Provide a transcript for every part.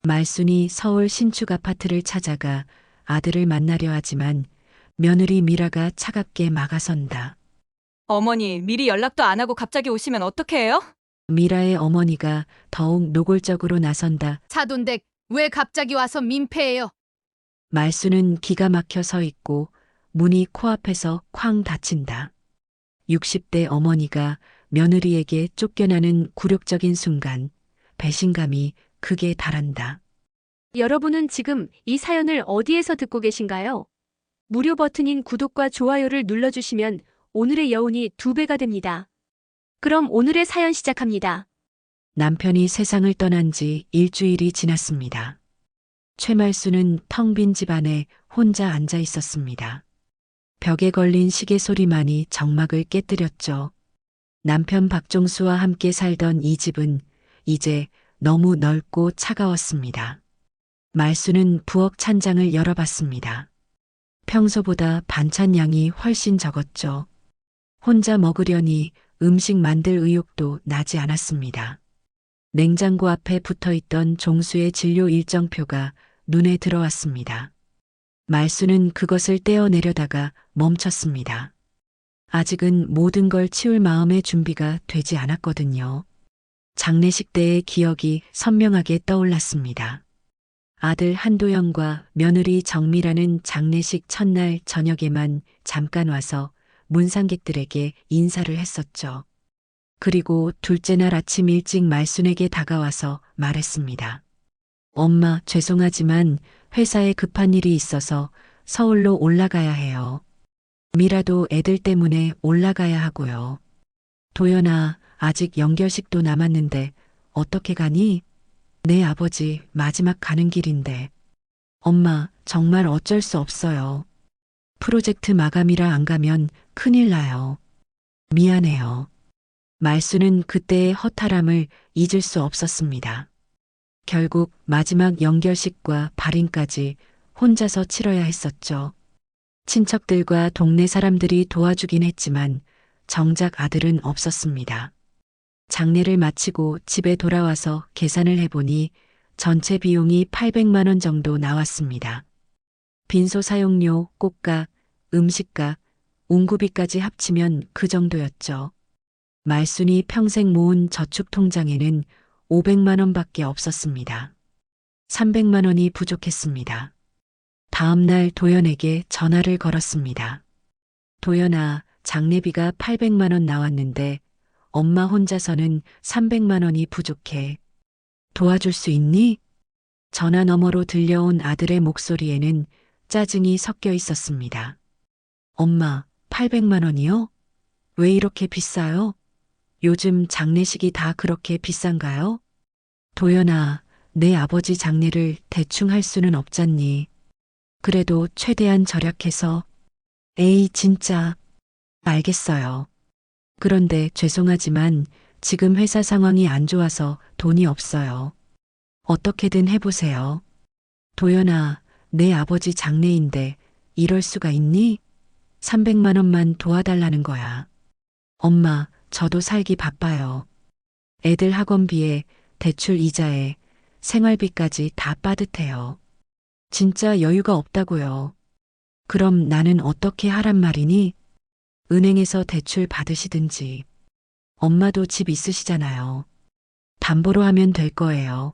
말순이 서울 신축 아파트를 찾아가 아들을 만나려 하지만 며느리 미라가 차갑게 막아선다. 어머니, 미리 연락도 안 하고 갑자기 오시면 어떡해요? 미라의 어머니가 더욱 노골적으로 나선다. 사돈댁 왜 갑자기 와서 민폐예요? 말순은 기가 막혀 서 있고 문이 코앞에서 쾅 닫힌다. 60대 어머니가 며느리에게 쫓겨나는 굴욕적인 순간 배신감이 극에 달한다. 여러분은 지금 이 사연을 어디에서 듣고 계신가요? 무료 버튼인 구독과 좋아요를 눌러주시면 오늘의 여운이 2배가 됩니다. 그럼 오늘의 사연 시작합니다. 남편이 세상을 떠난 지 일주일이 지났습니다. 최말수는 텅 빈 집안에 혼자 앉아 있었습니다. 벽에 걸린 시계 소리만이 정막을 깨뜨렸죠. 남편 박종수와 함께 살던 이 집은 이제 너무 넓고 차가웠습니다. 말수는 부엌 찬장을 열어봤습니다. 평소보다 반찬 양이 훨씬 적었죠. 혼자 먹으려니 음식 만들 의욕도 나지 않았습니다. 냉장고 앞에 붙어 있던 종수의 진료 일정표가 눈에 들어왔습니다. 말수는 그것을 떼어내려다가 멈췄습니다. 아직은 모든 걸 치울 마음의 준비가 되지 않았거든요. 장례식 때의 기억이 선명하게 떠올랐습니다. 아들 한도영과 며느리 정미라는 장례식 첫날 저녁에만 잠깐 와서 문상객들에게 인사를 했었죠. 그리고 둘째 날 아침 일찍 말순에게 다가와서 말했습니다. 엄마, 죄송하지만 회사에 급한 일이 있어서 서울로 올라가야 해요. 미라도 애들 때문에 올라가야 하고요. 도연아, 아직 연결식도 남았는데 어떻게 가니? 내 아버지 마지막 가는 길인데. 엄마, 정말 어쩔 수 없어요. 프로젝트 마감이라 안 가면 큰일 나요. 미안해요. 말수는 그때의 허탈함을 잊을 수 없었습니다. 결국 마지막 연결식과 발인까지 혼자서 치러야 했었죠. 친척들과 동네 사람들이 도와주긴 했지만 정작 아들은 없었습니다. 장례를 마치고 집에 돌아와서 계산을 해보니 전체 비용이 800만 원 정도 나왔습니다. 빈소 사용료, 꽃값, 음식값, 운구비까지 합치면 그 정도였죠. 말순이 평생 모은 저축 통장에는 500만 원밖에 없었습니다. 300만 원이 부족했습니다. 다음 날 도연에게 전화를 걸었습니다. 도연아, 장례비가 800만 원 나왔는데 엄마 혼자서는 300만 원이 부족해. 도와줄 수 있니? 전화 너머로 들려온 아들의 목소리에는 짜증이 섞여 있었습니다. 엄마, 800만 원이요? 왜 이렇게 비싸요? 요즘 장례식이 다 그렇게 비싼가요? 도연아, 내 아버지 장례를 대충 할 수는 없잖니. 그래도 최대한 절약해서. 에이, 진짜. 알겠어요. 그런데 죄송하지만 지금 회사 상황이 안 좋아서 돈이 없어요. 어떻게든 해보세요. 도연아, 내 아버지 장례인데 이럴 수가 있니? 300만 원만 도와달라는 거야. 엄마, 저도 살기 바빠요. 애들 학원비에 대출 이자에 생활비까지 다 빠듯해요. 진짜 여유가 없다고요. 그럼 나는 어떻게 하란 말이니? 은행에서 대출 받으시든지. 엄마도 집 있으시잖아요. 담보로 하면 될 거예요.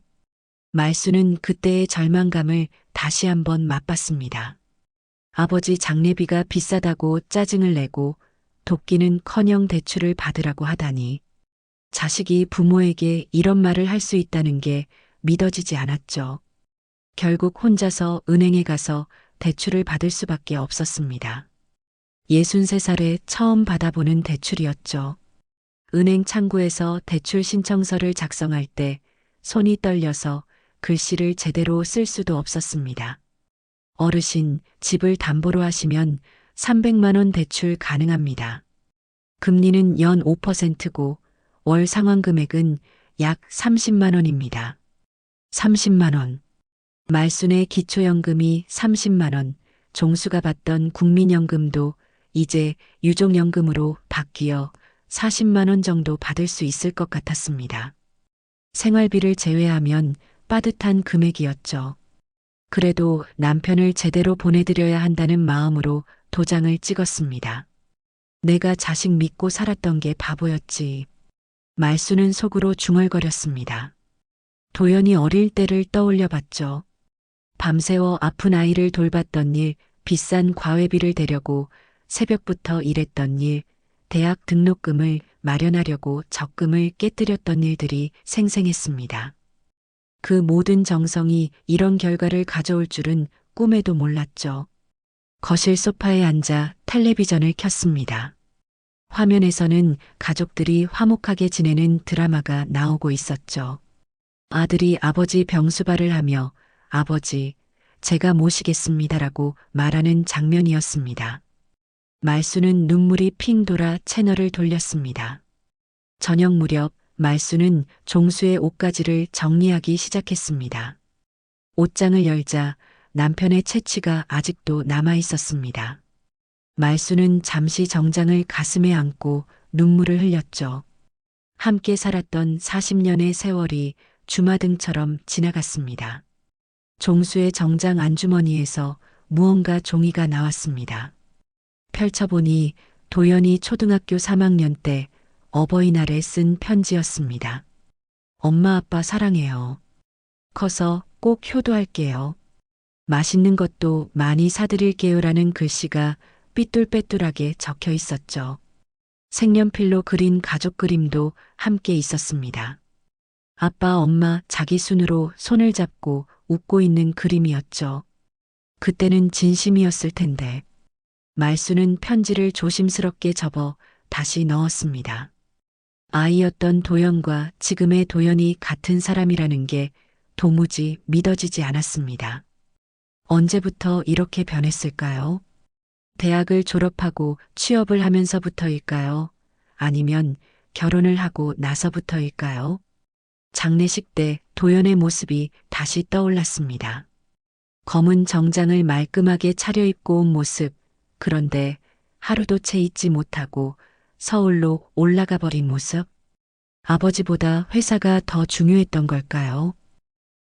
말수는 그때의 절망감을 다시 한번 맛봤습니다. 아버지 장례비가 비싸다고 짜증을 내고 돕기는커녕 대출을 받으라고 하다니. 자식이 부모에게 이런 말을 할 수 있다는 게 믿어지지 않았죠. 결국 혼자서 은행에 가서 대출을 받을 수밖에 없었습니다. 63살에 처음 받아보는 대출이었죠. 은행 창구에서 대출 신청서를 작성할 때 손이 떨려서 글씨를 제대로 쓸 수도 없었습니다. 어르신, 집을 담보로 하시면 300만 원 대출 가능합니다. 금리는 연 5%고 월 상환 금액은 약 30만 원입니다. 30만 원. 말순의 기초연금이 30만 원, 종수가 받던 국민연금도 이제 유족연금으로 바뀌어 40만 원 정도 받을 수 있을 것 같았습니다. 생활비를 제외하면 빠듯한 금액이었죠. 그래도 남편을 제대로 보내드려야 한다는 마음으로 도장을 찍었습니다. 내가 자식 믿고 살았던 게 바보였지. 말수는 속으로 중얼거렸습니다. 도연이 어릴 때를 떠올려 봤죠. 밤새워 아픈 아이를 돌봤던 일, 비싼 과외비를 대려고 새벽부터 일했던 일, 대학 등록금을 마련하려고 적금을 깨뜨렸던 일들이 생생했습니다. 그 모든 정성이 이런 결과를 가져올 줄은 꿈에도 몰랐죠. 거실 소파에 앉아 텔레비전을 켰습니다. 화면에서는 가족들이 화목하게 지내는 드라마가 나오고 있었죠. 아들이 아버지 병수발을 하며 아버지, 제가 모시겠습니다라고 말하는 장면이었습니다. 말수는 눈물이 핑 돌아 채널을 돌렸습니다. 저녁 무렵 말수는 종수의 옷가지를 정리하기 시작했습니다. 옷장을 열자 남편의 채취가 아직도 남아 있었습니다. 말수는 잠시 정장을 가슴에 안고 눈물을 흘렸죠. 함께 살았던 40년의 세월이 주마등처럼 지나갔습니다. 종수의 정장 안주머니에서 무언가 종이가 나왔습니다. 펼쳐보니 도연이 초등학교 3학년 때 어버이날에 쓴 편지였습니다. 엄마 아빠 사랑해요. 커서 꼭 효도할게요. 맛있는 것도 많이 사드릴게요라는 글씨가 삐뚤빼뚤하게 적혀 있었죠. 색연필로 그린 가족 그림도 함께 있었습니다. 아빠, 엄마 자기 순으로 손을 잡고 웃고 있는 그림이었죠. 그때는 진심이었을 텐데. 말수는 편지를 조심스럽게 접어 다시 넣었습니다. 아이였던 도연과 지금의 도연이 같은 사람이라는 게 도무지 믿어지지 않았습니다. 언제부터 이렇게 변했을까요? 대학을 졸업하고 취업을 하면서부터일까요? 아니면 결혼을 하고 나서부터일까요? 장례식 때 도연의 모습이 다시 떠올랐습니다. 검은 정장을 말끔하게 차려입고 온 모습, 그런데 하루도 채 잊지 못하고 서울로 올라가 버린 모습? 아버지보다 회사가 더 중요했던 걸까요?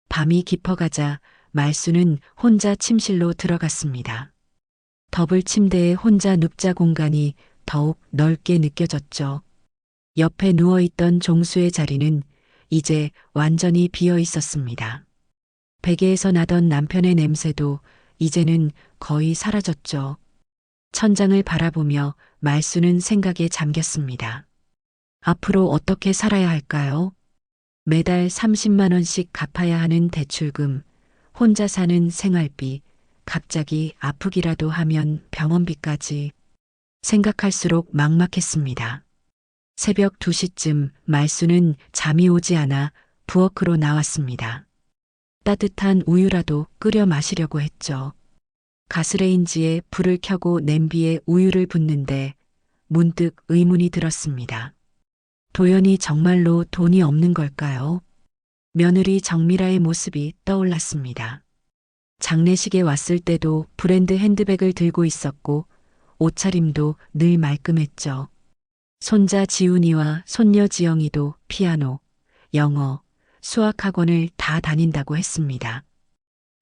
밤이 깊어가자 말수는 혼자 침실로 들어갔습니다. 더블 침대에 혼자 눕자 공간이 더욱 넓게 느껴졌죠. 옆에 누워있던 종수의 자리는 이제 완전히 비어 있었습니다. 베개에서 나던 남편의 냄새도 이제는 거의 사라졌죠. 천장을 바라보며 말수는 생각에 잠겼습니다. 앞으로 어떻게 살아야 할까요? 매달 30만 원씩 갚아야 하는 대출금, 혼자 사는 생활비, 갑자기 아프기라도 하면 병원비까지. 생각할수록 막막했습니다. 새벽 2시쯤 말수는 잠이 오지 않아 부엌으로 나왔습니다. 따뜻한 우유라도 끓여 마시려고 했죠. 가스레인지에 불을 켜고 냄비에 우유를 붓는데 문득 의문이 들었습니다. 도연이 정말로 돈이 없는 걸까요? 며느리 정미라의 모습이 떠올랐습니다. 장례식에 왔을 때도 브랜드 핸드백을 들고 있었고 옷차림도 늘 말끔했죠. 손자 지훈이와 손녀 지영이도 피아노, 영어, 수학학원을 다 다닌다고 했습니다.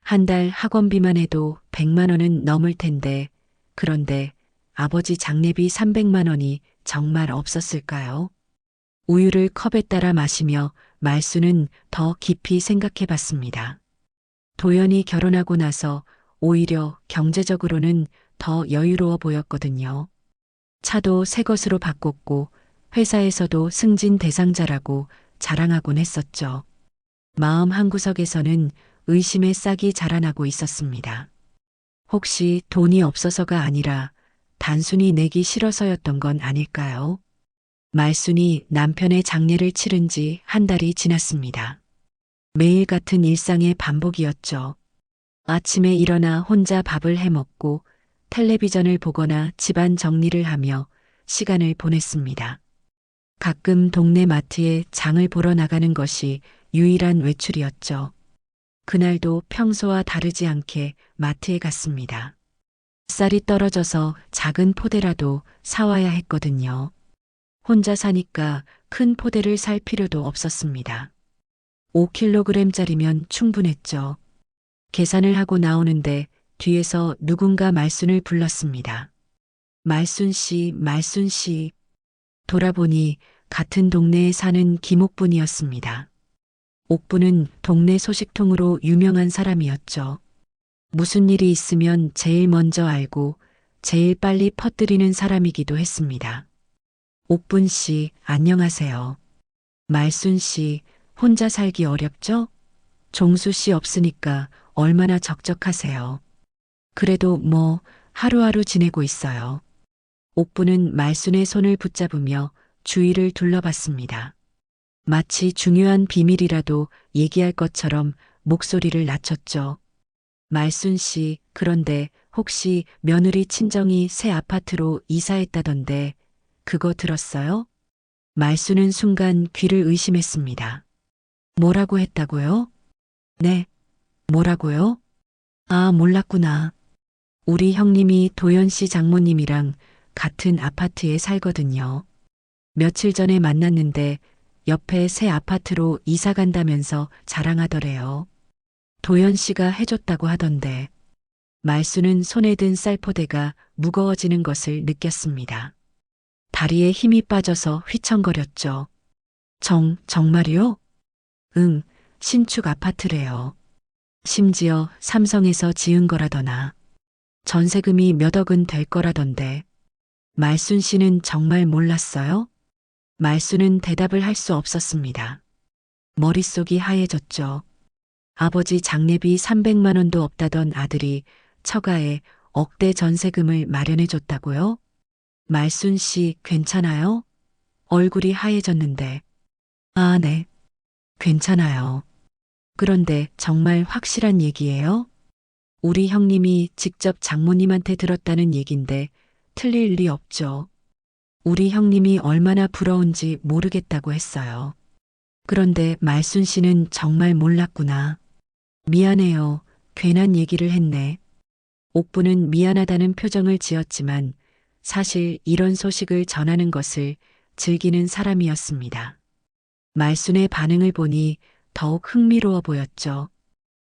한 달 학원비만 해도 100만 원은 넘을 텐데, 그런데 아버지 장례비 300만 원이 정말 없었을까요? 우유를 컵에 따라 마시며 말수는 더 깊이 생각해 봤습니다. 도연이 결혼하고 나서 오히려 경제적으로는 더 여유로워 보였거든요. 차도 새 것으로 바꿨고 회사에서도 승진 대상자라고 자랑하곤 했었죠. 마음 한구석에서는 의심의 싹이 자라나고 있었습니다. 혹시 돈이 없어서가 아니라 단순히 내기 싫어서였던 건 아닐까요? 말순이 남편의 장례를 치른 지 한 달이 지났습니다. 매일 같은 일상의 반복이었죠. 아침에 일어나 혼자 밥을 해 먹고 텔레비전을 보거나 집안 정리를 하며 시간을 보냈습니다. 가끔 동네 마트에 장을 보러 나가는 것이 유일한 외출이었죠. 그날도 평소와 다르지 않게 마트에 갔습니다. 쌀이 떨어져서 작은 포대라도 사와야 했거든요. 혼자 사니까 큰 포대를 살 필요도 없었습니다. 5kg짜리면 충분했죠. 계산을 하고 나오는데 뒤에서 누군가 말순을 불렀습니다. 말순 씨, 말순 씨. 돌아보니 같은 동네에 사는 김옥분이었습니다. 옥분은 동네 소식통으로 유명한 사람이었죠. 무슨 일이 있으면 제일 먼저 알고 제일 빨리 퍼뜨리는 사람이기도 했습니다. 옥분 씨, 안녕하세요. 말순 씨, 혼자 살기 어렵죠? 종수 씨 없으니까 얼마나 적적하세요. 그래도 뭐 하루하루 지내고 있어요. 옥분은 말순의 손을 붙잡으며 주위를 둘러봤습니다. 마치 중요한 비밀이라도 얘기할 것처럼 목소리를 낮췄죠. 말순 씨, 그런데 혹시 며느리 친정이 새 아파트로 이사했다던데 그거 들었어요? 말순은 순간 귀를 의심했습니다. 뭐라고 했다고요? 네. 뭐라고요? 아, 몰랐구나. 우리 형님이 도연 씨 장모님이랑 같은 아파트에 살거든요. 며칠 전에 만났는데 옆에 새 아파트로 이사 간다면서 자랑하더래요. 도연 씨가 해줬다고 하던데. 말순은 손에 든 쌀포대가 무거워지는 것을 느꼈습니다. 다리에 힘이 빠져서 휘청거렸죠. 정말이요? 응, 신축 아파트래요. 심지어 삼성에서 지은 거라더나. 전세금이 몇 억은 될 거라던데. 말순 씨는 정말 몰랐어요? 말순은 대답을 할 수 없었습니다. 머릿속이 하얘졌죠. 아버지 장례비 300만 원도 없다던 아들이 처가에 억대 전세금을 마련해 줬다고요? 말순 씨 괜찮아요? 얼굴이 하얘졌는데. 아, 네. 괜찮아요. 그런데 정말 확실한 얘기예요? 우리 형님이 직접 장모님한테 들었다는 얘긴데 틀릴 리 없죠. 우리 형님이 얼마나 부러운지 모르겠다고 했어요. 그런데 말순 씨는 정말 몰랐구나. 미안해요. 괜한 얘기를 했네. 옥부는 미안하다는 표정을 지었지만 사실 이런 소식을 전하는 것을 즐기는 사람이었습니다. 말순의 반응을 보니 더욱 흥미로워 보였죠.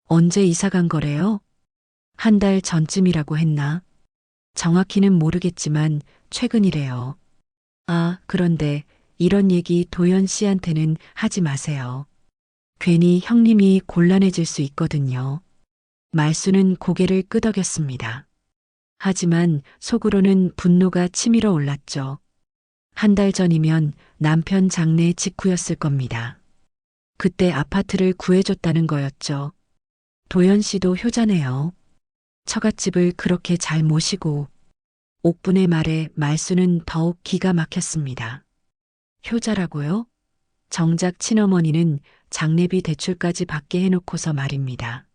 언제 이사 간 거래요? 한 달 전쯤이라고 했나? 정확히는 모르겠지만 최근이래요. 아, 그런데 이런 얘기 도연 씨한테는 하지 마세요. 괜히 형님이 곤란해질 수 있거든요. 말순은 고개를 끄덕였습니다. 하지만 속으로는 분노가 치밀어 올랐죠. 한 달 전이면 남편 장례 직후였을 겁니다. 그때 아파트를 구해줬다는 거였죠. 도연 씨도 효자네요. 처갓집을 그렇게 잘 모시고. 옥분의 말에 말순은 더욱 기가 막혔습니다. 효자라고요? 정작 친어머니는 장례비 대출까지 받게 해놓고서 말입니다.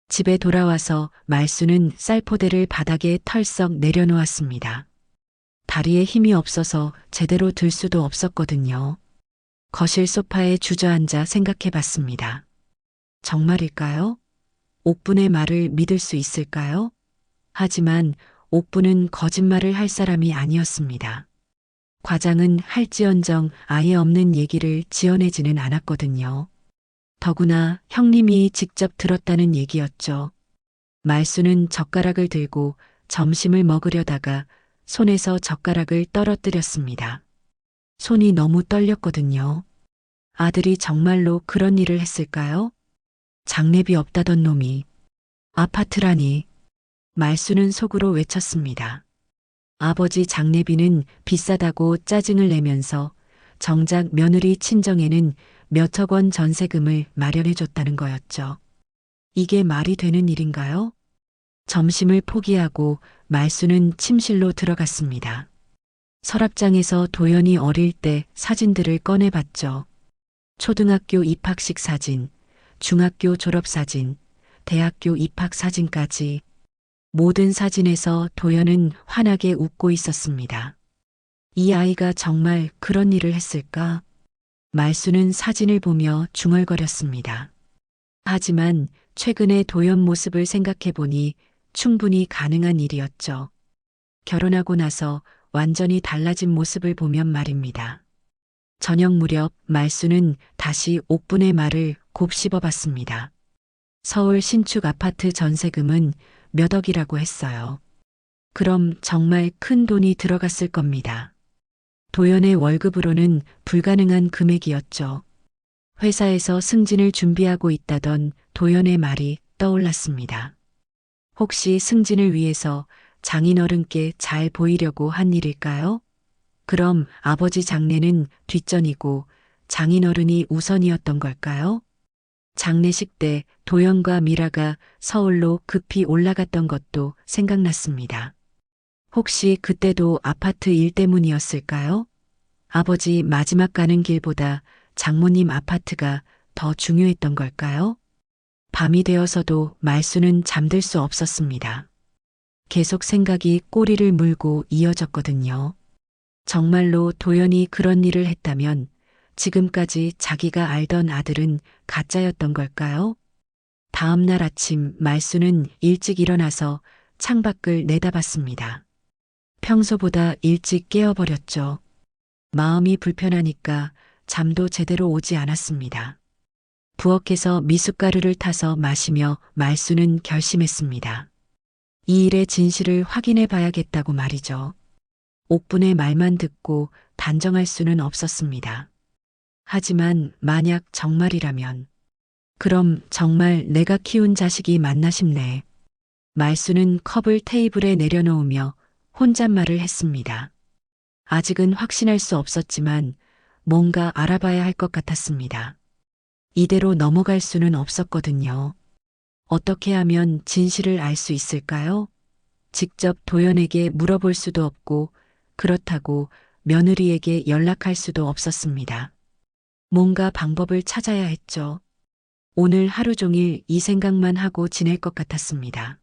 집에 돌아와서 말순은 쌀포대를 바닥에 털썩 내려놓았습니다. 다리에 힘이 없어서 제대로 들 수도 없었거든요. 거실 소파에 주저앉아 생각해봤습니다. 정말일까요? 옥분의 말을 믿을 수 있을까요? 하지만 옥분은 거짓말을 할 사람이 아니었습니다. 과장은 할지언정 아예 없는 얘기를 지어내지는 않았거든요. 더구나 형님이 직접 들었다는 얘기였죠. 말순은 젓가락을 들고 점심을 먹으려다가 손에서 젓가락을 떨어뜨렸습니다. 손이 너무 떨렸거든요. 아들이 정말로 그런 일을 했을까요? 장례비 없다던 놈이 아파트라니. 말순은 속으로 외쳤습니다. 아버지 장례비는 비싸다고 짜증을 내면서 정작 며느리 친정에는 몇억 원 전세금을 마련해줬다는 거였죠. 이게 말이 되는 일인가요? 점심을 포기하고 말순은 침실로 들어갔습니다. 서랍장에서 도연이 어릴 때 사진들을 꺼내봤죠. 초등학교 입학식 사진, 중학교 졸업사진, 대학교 입학사진까지. 모든 사진에서 도연은 환하게 웃고 있었습니다. 이 아이가 정말 그런 일을 했을까? 말순은 사진을 보며 중얼거렸습니다. 하지만 최근의 도연 모습을 생각해보니 충분히 가능한 일이었죠. 결혼하고 나서 완전히 달라진 모습을 보면 말입니다. 저녁 무렵 말수는 다시 옥분의 말을 곱씹어 봤습니다. 서울 신축 아파트 전세금은 몇 억이라고 했어요. 그럼 정말 큰 돈이 들어갔을 겁니다. 도연의 월급으로는 불가능한 금액이었죠. 회사에서 승진을 준비하고 있다던 도연의 말이 떠올랐습니다. 혹시 승진을 위해서 장인어른께 잘 보이려고 한 일일까요? 그럼 아버지 장례는 뒷전이고 장인어른이 우선이었던 걸까요? 장례식 때 도연과 미라가 서울로 급히 올라갔던 것도 생각났습니다. 혹시 그때도 아파트 일 때문이었을까요? 아버지 마지막 가는 길보다 장모님 아파트가 더 중요했던 걸까요? 밤이 되어서도 말수는 잠들 수 없었습니다. 계속 생각이 꼬리를 물고 이어졌거든요. 정말로 도연이 그런 일을 했다면 지금까지 자기가 알던 아들은 가짜였던 걸까요? 다음 날 아침 말수는 일찍 일어나서 창밖을 내다봤습니다. 평소보다 일찍 깨어버렸죠. 마음이 불편하니까 잠도 제대로 오지 않았습니다. 부엌에서 미숫가루를 타서 마시며 말수는 결심했습니다. 이 일의 진실을 확인해 봐야겠다고 말이죠. 옥분의 말만 듣고 단정할 수는 없었습니다. 하지만 만약 정말이라면, 그럼 정말 내가 키운 자식이 맞나 싶네. 말수는 컵을 테이블에 내려놓으며 혼잣말을 했습니다. 아직은 확신할 수 없었지만 뭔가 알아봐야 할 것 같았습니다. 이대로 넘어갈 수는 없었거든요. 어떻게 하면 진실을 알 수 있을까요? 직접 도연에게 물어볼 수도 없고 그렇다고 며느리에게 연락할 수도 없었습니다. 뭔가 방법을 찾아야 했죠. 오늘 하루 종일 이 생각만 하고 지낼 것 같았습니다.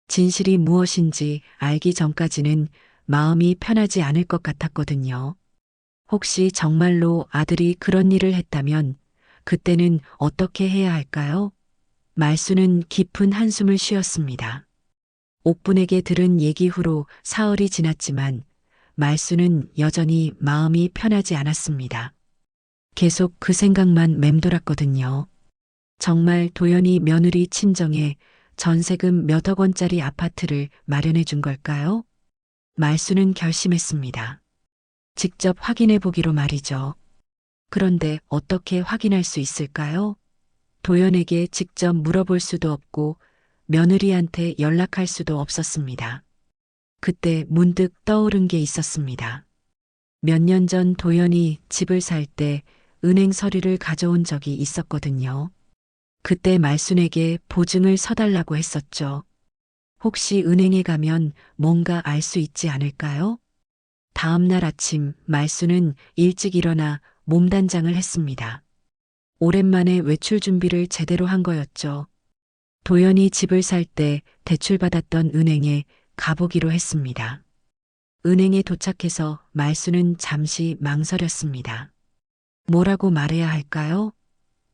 진실이 무엇인지 알기 전까지는 마음이 편하지 않을 것 같았거든요. 혹시 정말로 아들이 그런 일을 했다면 그때는 어떻게 해야 할까요? 말수는 깊은 한숨을 쉬었습니다. 옥분에게 들은 얘기 후로 사흘이 지났지만 말수는 여전히 마음이 편하지 않았습니다. 계속 그 생각만 맴돌았거든요. 정말 도연이 며느리 친정에 전세금 몇억 원짜리 아파트를 마련해 준 걸까요? 말수는 결심했습니다. 직접 확인해 보기로 말이죠. 그런데 어떻게 확인할 수 있을까요? 도연에게 직접 물어볼 수도 없고 며느리한테 연락할 수도 없었습니다. 그때 문득 떠오른 게 있었습니다. 몇 년 전 도연이 집을 살 때 은행 서류를 가져온 적이 있었거든요. 그때 말순에게 보증을 서달라고 했었죠. 혹시 은행에 가면 뭔가 알 수 있지 않을까요? 다음 날 아침 말순은 일찍 일어나 몸단장을 했습니다. 오랜만에 외출 준비를 제대로 한 거였죠. 도연이 집을 살 때 대출받았던 은행에 가보기로 했습니다. 은행에 도착해서 말순은 잠시 망설였습니다. 뭐라고 말해야 할까요?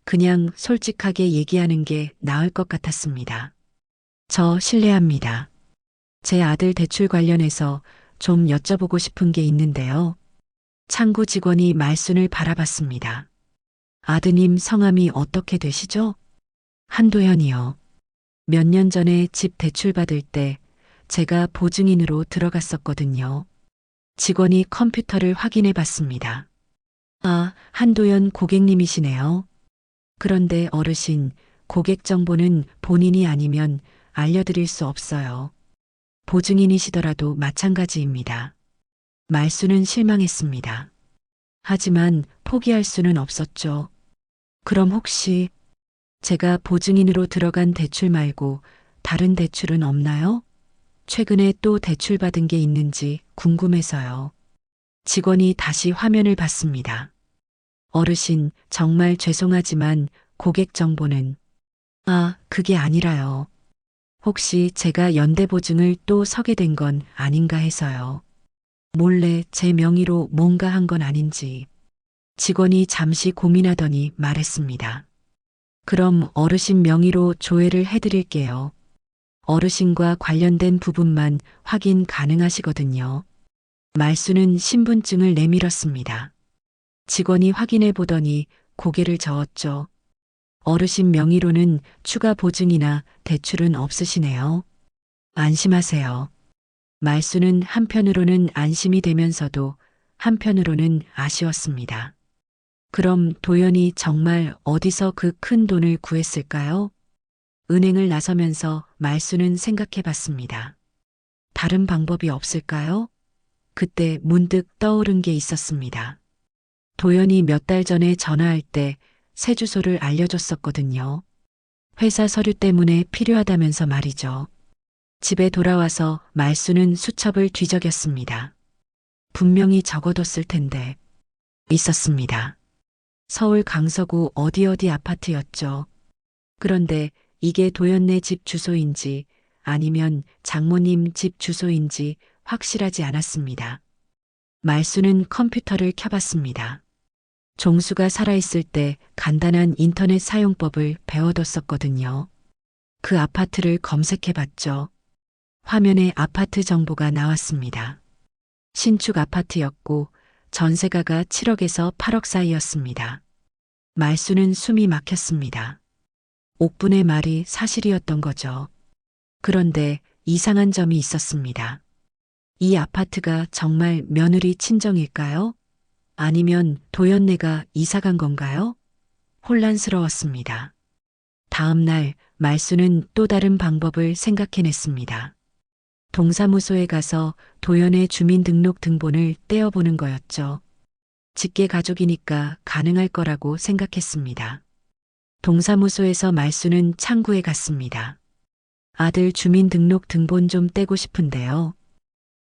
그냥 솔직하게 얘기하는 게 나을 것 같았습니다. 저 실례합니다. 제 아들 대출 관련해서 좀 여쭤보고 싶은 게 있는데요. 창구 직원이 말순을 바라봤습니다. 아드님 성함이 어떻게 되시죠? 한도현이요. 몇 년 전에 집 대출 받을 때 제가 보증인으로 들어갔었거든요. 직원이 컴퓨터를 확인해 봤습니다. 아, 한도현 고객님이시네요. 그런데 어르신, 고객 정보는 본인이 아니면 알려드릴 수 없어요. 보증인이시더라도 마찬가지입니다. 말수는 실망했습니다. 하지만 포기할 수는 없었죠. 그럼 혹시 제가 보증인으로 들어간 대출 말고 다른 대출은 없나요? 최근에 또 대출 받은 게 있는지 궁금해서요. 직원이 다시 화면을 봤습니다. 어르신, 정말 죄송하지만 고객 정보는 그게 아니라요. 혹시 제가 연대보증을 또 서게 된 건 아닌가 해서요. 몰래 제 명의로 뭔가 한 건 아닌지. 직원이 잠시 고민하더니 말했습니다. 그럼 어르신 명의로 조회를 해드릴게요. 어르신과 관련된 부분만 확인 가능하시거든요. 말수는 신분증을 내밀었습니다. 직원이 확인해 보더니 고개를 저었죠. 어르신 명의로는 추가 보증이나 대출은 없으시네요. 안심하세요. 말수는 한편으로는 안심이 되면서도 한편으로는 아쉬웠습니다. 그럼 도연이 정말 어디서 그 큰 돈을 구했을까요? 은행을 나서면서 말수는 생각해 봤습니다. 다른 방법이 없을까요? 그때 문득 떠오른 게 있었습니다. 도연이 몇 달 전에 전화할 때 새 주소를 알려줬었거든요. 회사 서류 때문에 필요하다면서 말이죠. 집에 돌아와서 말수는 수첩을 뒤적였습니다. 분명히 적어뒀을 텐데. 있었습니다. 서울 강서구 어디 아파트였죠. 그런데 이게 도연네 집 주소인지 아니면 장모님 집 주소인지 확실하지 않았습니다. 말수는 컴퓨터를 켜봤습니다. 종수가 살아있을 때 간단한 인터넷 사용법을 배워뒀었거든요. 그 아파트를 검색해봤죠. 화면에 아파트 정보가 나왔습니다. 신축 아파트였고 전세가가 7억에서 8억 사이였습니다. 말수는 숨이 막혔습니다. 옥분의 말이 사실이었던 거죠. 그런데 이상한 점이 있었습니다. 이 아파트가 정말 며느리 친정일까요? 아니면 도연네가 이사간 건가요? 혼란스러웠습니다. 다음 날 말수는 또 다른 방법을 생각해냈습니다. 동사무소에 가서 도연의 주민등록 등본을 떼어보는 거였죠. 직계 가족이니까 가능할 거라고 생각했습니다. 동사무소에서 말수는 창구에 갔습니다. 아들 주민등록 등본 좀 떼고 싶은데요.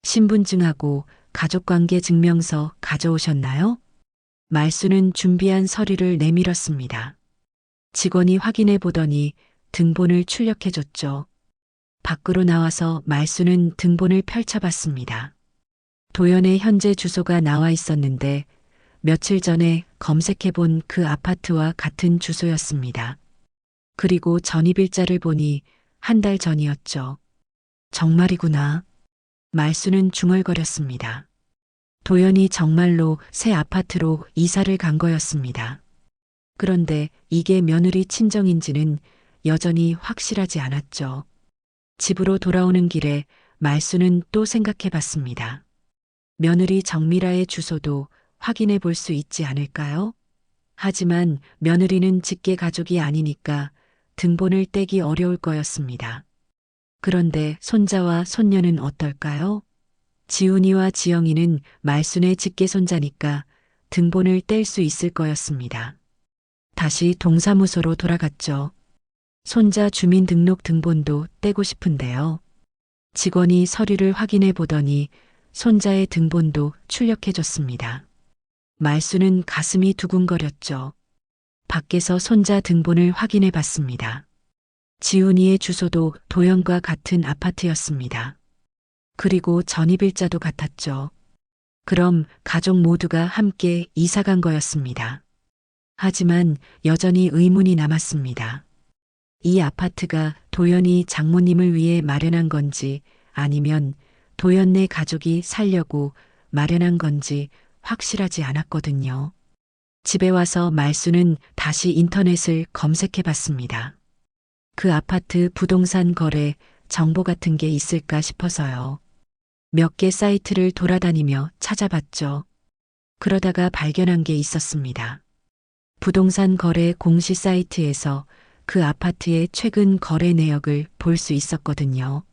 신분증하고 가족관계 증명서 가져오셨나요? 말수는 준비한 서류를 내밀었습니다. 직원이 확인해 보더니 등본을 출력해줬죠. 밖으로 나와서 말수는 등본을 펼쳐봤습니다. 도연의 현재 주소가 나와 있었는데 며칠 전에 검색해본 그 아파트와 같은 주소였습니다. 그리고 전입일자를 보니 한 달 전이었죠. 정말이구나. 말수는 중얼거렸습니다. 도연이 정말로 새 아파트로 이사를 간 거였습니다. 그런데 이게 며느리 친정인지는 여전히 확실하지 않았죠. 집으로 돌아오는 길에 말수는 또 생각해 봤습니다. 며느리 정미라의 주소도 확인해 볼 수 있지 않을까요? 하지만 며느리는 직계 가족이 아니니까 등본을 떼기 어려울 거였습니다. 그런데 손자와 손녀는 어떨까요? 지훈이와 지영이는 말순의 직계 손자니까 등본을 뗄 수 있을 거였습니다. 다시 동사무소로 돌아갔죠. 손자 주민등록 등본도 떼고 싶은데요. 직원이 서류를 확인해 보더니 손자의 등본도 출력해 줬습니다. 말수는 가슴이 두근거렸죠. 밖에서 손자 등본을 확인해 봤습니다. 지훈이의 주소도 도연과 같은 아파트였습니다. 그리고 전입일자도 같았죠. 그럼 가족 모두가 함께 이사간 거였습니다. 하지만 여전히 의문이 남았습니다. 이 아파트가 도연이 장모님을 위해 마련한 건지 아니면 도연네 가족이 살려고 마련한 건지 확실하지 않았거든요. 집에 와서 말수는 다시 인터넷을 검색해 봤습니다. 그 아파트 부동산 거래 정보 같은 게 있을까 싶어서요. 몇 개 사이트를 돌아다니며 찾아봤죠. 그러다가 발견한 게 있었습니다. 부동산 거래 공시 사이트에서 그 아파트의 최근 거래 내역을 볼 수 있었거든요.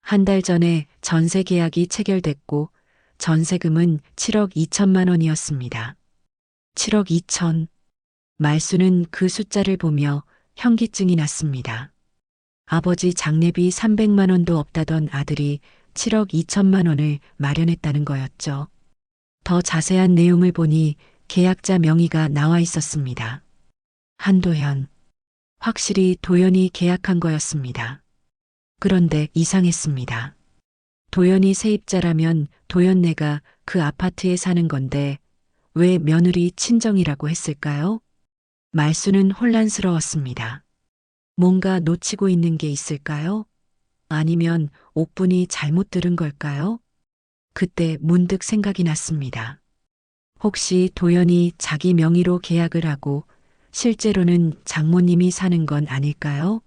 한 달 전에 전세 계약이 체결됐고 전세금은 7억 2천만 원이었습니다. 7억 2천. 말수는 그 숫자를 보며 현기증이 났습니다. 아버지 장례비 300만 원도 없다던 아들이 7억 2천만 원을 마련했다는 거였죠. 더 자세한 내용을 보니 계약자 명의가 나와 있었습니다. 한도현. 확실히 도연이 계약한 거였습니다. 그런데 이상했습니다. 도연이 세입자라면 도연네가 그 아파트에 사는 건데 왜 며느리 친정이라고 했을까요? 말수는 혼란스러웠습니다. 뭔가 놓치고 있는 게 있을까요? 아니면 옥분이 잘못 들은 걸까요? 그때 문득 생각이 났습니다. 혹시 도연이 자기 명의로 계약을 하고 실제로는 장모님이 사는 건 아닐까요?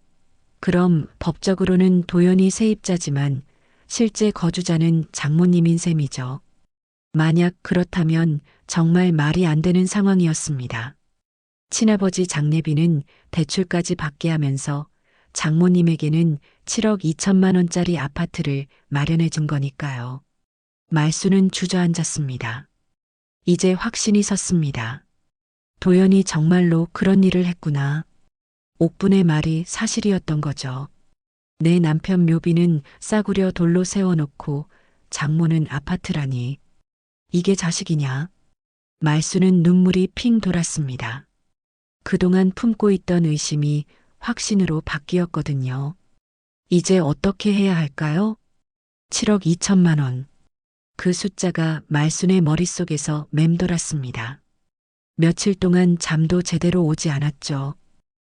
그럼 법적으로는 도연이 세입자지만 실제 거주자는 장모님인 셈이죠. 만약 그렇다면 정말 말이 안 되는 상황이었습니다. 친아버지 장례비는 대출까지 받게 하면서 장모님에게는 7억 2천만 원짜리 아파트를 마련해 준 거니까요. 말수는 주저앉았습니다. 이제 확신이 섰습니다. 도연이 정말로 그런 일을 했구나. 옥분의 말이 사실이었던 거죠. 내 남편 묘비는 싸구려 돌로 세워놓고 장모는 아파트라니. 이게 자식이냐? 말수는 눈물이 핑 돌았습니다. 그동안 품고 있던 의심이 확신으로 바뀌었거든요. 이제 어떻게 해야 할까요? 7억 2천만 원. 그 숫자가 말순의 머릿속에서 맴돌았습니다. 며칠 동안 잠도 제대로 오지 않았죠.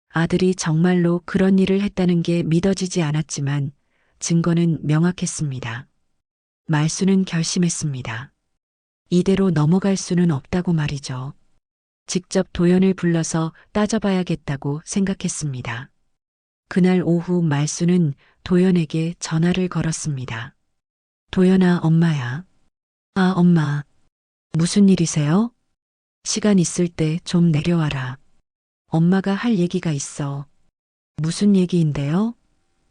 아들이 정말로 그런 일을 했다는 게 믿어지지 않았지만 증거는 명확했습니다. 말수는 결심했습니다. 이대로 넘어갈 수는 없다고 말이죠. 직접 도연을 불러서 따져봐야겠다고 생각했습니다. 그날 오후 말수는 도연에게 전화를 걸었습니다. 도연아, 엄마야. 아, 엄마. 무슨 일이세요? 시간 있을 때 좀 내려와라. 엄마가 할 얘기가 있어. 무슨 얘기인데요?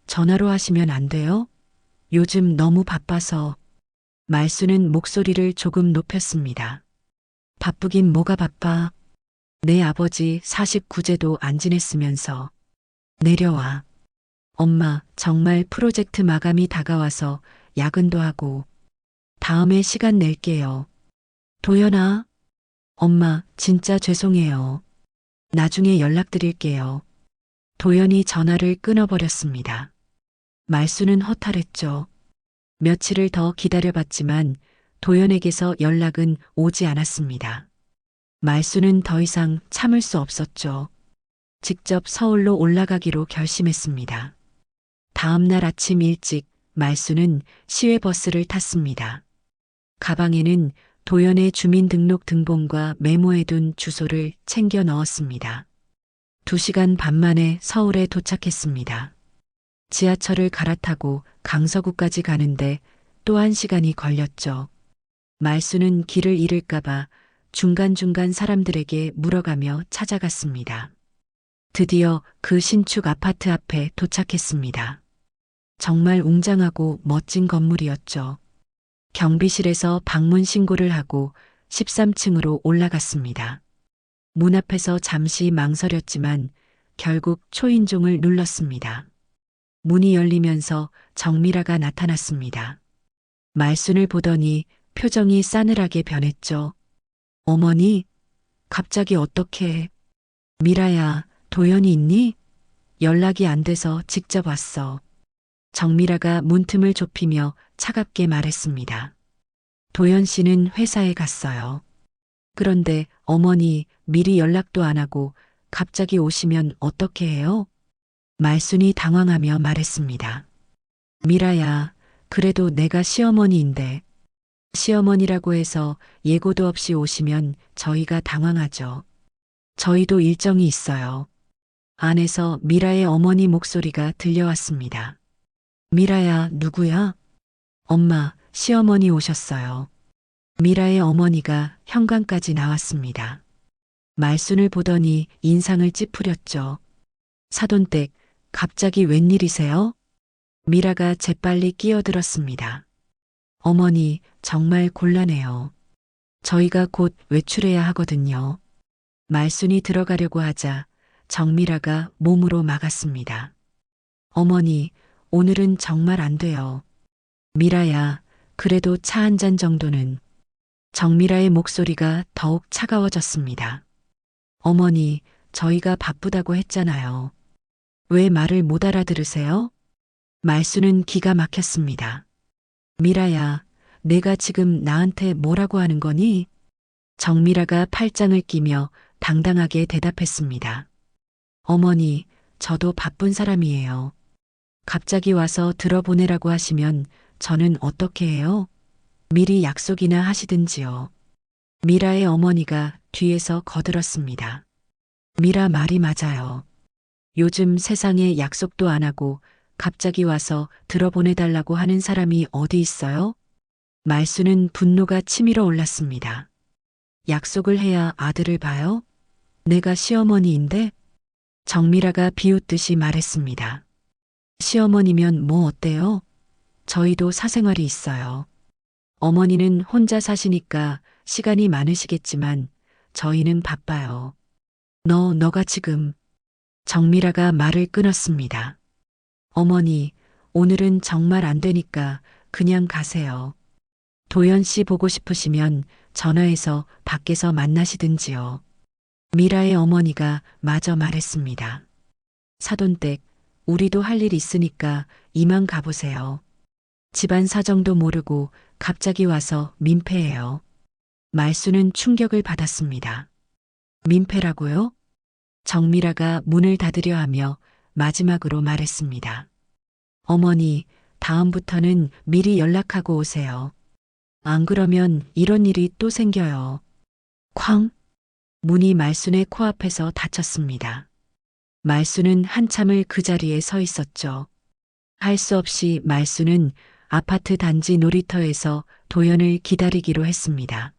전화로 하시면 안 돼요? 요즘 너무 바빠서. 말수는 목소리를 조금 높였습니다. 바쁘긴 뭐가 바빠. 내 아버지 49제도 안 지냈으면서. 내려와. 엄마, 정말 프로젝트 마감이 다가와서 야근도 하고. 다음에 시간 낼게요. 도연아. 엄마, 진짜 죄송해요. 나중에 연락드릴게요. 도연이 전화를 끊어버렸습니다. 말수는 허탈했죠. 며칠을 더 기다려봤지만 도연에게서 연락은 오지 않았습니다. 말수는 더 이상 참을 수 없었죠. 직접 서울로 올라가기로 결심했습니다. 다음 날 아침 일찍 말수는 시외버스를 탔습니다. 가방에는 도연의 주민등록 등본과 메모해둔 주소를 챙겨 넣었습니다. 2시간 반 만에 서울에 도착했습니다. 지하철을 갈아타고 강서구까지 가는데 또 1시간이 걸렸죠. 말수는 길을 잃을까봐 중간중간 사람들에게 물어가며 찾아갔습니다. 드디어 그 신축 아파트 앞에 도착했습니다. 정말 웅장하고 멋진 건물이었죠. 경비실에서 방문 신고를 하고 13층으로 올라갔습니다. 문 앞에서 잠시 망설였지만 결국 초인종을 눌렀습니다. 문이 열리면서 정미라가 나타났습니다. 말순을 보더니 표정이 싸늘하게 변했죠. 어머니, 갑자기 어떻게... 미라야, 도연이 있니? 연락이 안 돼서 직접 왔어. 정미라가 문틈을 좁히며 차갑게 말했습니다. 도연 씨는 회사에 갔어요. 그런데 어머니 미리 연락도 안 하고 갑자기 오시면 어떻게 해요? 말순이 당황하며 말했습니다. 미라야, 그래도 내가 시어머니인데 시어머니라고 해서 예고도 없이 오시면 저희가 당황하죠. 저희도 일정이 있어요. 안에서 미라의 어머니 목소리가 들려왔습니다. 미라야, 누구야? 엄마, 시어머니 오셨어요. 미라의 어머니가 현관까지 나왔습니다. 말순을 보더니 인상을 찌푸렸죠. 사돈댁, 갑자기 웬일이세요? 미라가 재빨리 끼어들었습니다. 어머니, 정말 곤란해요. 저희가 곧 외출해야 하거든요. 말순이 들어가려고 하자 정미라가 몸으로 막았습니다. 어머니, 오늘은 정말 안 돼요. 미라야, 그래도 차 한 잔 정도는. 정미라의 목소리가 더욱 차가워졌습니다. 어머니, 저희가 바쁘다고 했잖아요. 왜 말을 못 알아들으세요? 말수는 기가 막혔습니다. 미라야, 내가 지금 나한테 뭐라고 하는 거니? 정미라가 팔짱을 끼며 당당하게 대답했습니다. 어머니, 저도 바쁜 사람이에요. 갑자기 와서 들어보내라고 하시면 저는 어떻게 해요? 미리 약속이나 하시든지요. 미라의 어머니가 뒤에서 거들었습니다. 미라 말이 맞아요. 요즘 세상에 약속도 안 하고 갑자기 와서 들어보내달라고 하는 사람이 어디 있어요? 말수는 분노가 치밀어 올랐습니다. 약속을 해야 아들을 봐요? 내가 시어머니인데? 정미라가 비웃듯이 말했습니다. 시어머니면 뭐 어때요? 저희도 사생활이 있어요. 어머니는 혼자 사시니까 시간이 많으시겠지만 저희는 바빠요. 너가 지금. 정미라가 말을 끊었습니다. 어머니, 오늘은 정말 안 되니까 그냥 가세요. 도연 씨 보고 싶으시면 전화해서 밖에서 만나시든지요. 미라의 어머니가 마저 말했습니다. 사돈댁, 우리도 할 일 있으니까 이만 가보세요. 집안 사정도 모르고 갑자기 와서 민폐예요. 말수는 충격을 받았습니다. 민폐라고요? 정미라가 문을 닫으려 하며 마지막으로 말했습니다. 어머니, 다음부터는 미리 연락하고 오세요. 안 그러면 이런 일이 또 생겨요. 쾅! 문이 말순의 코앞에서 닫혔습니다. 말순은 한참을 그 자리에 서 있었죠. 할 수 없이 말순은 아파트 단지 놀이터에서 도연을 기다리기로 했습니다.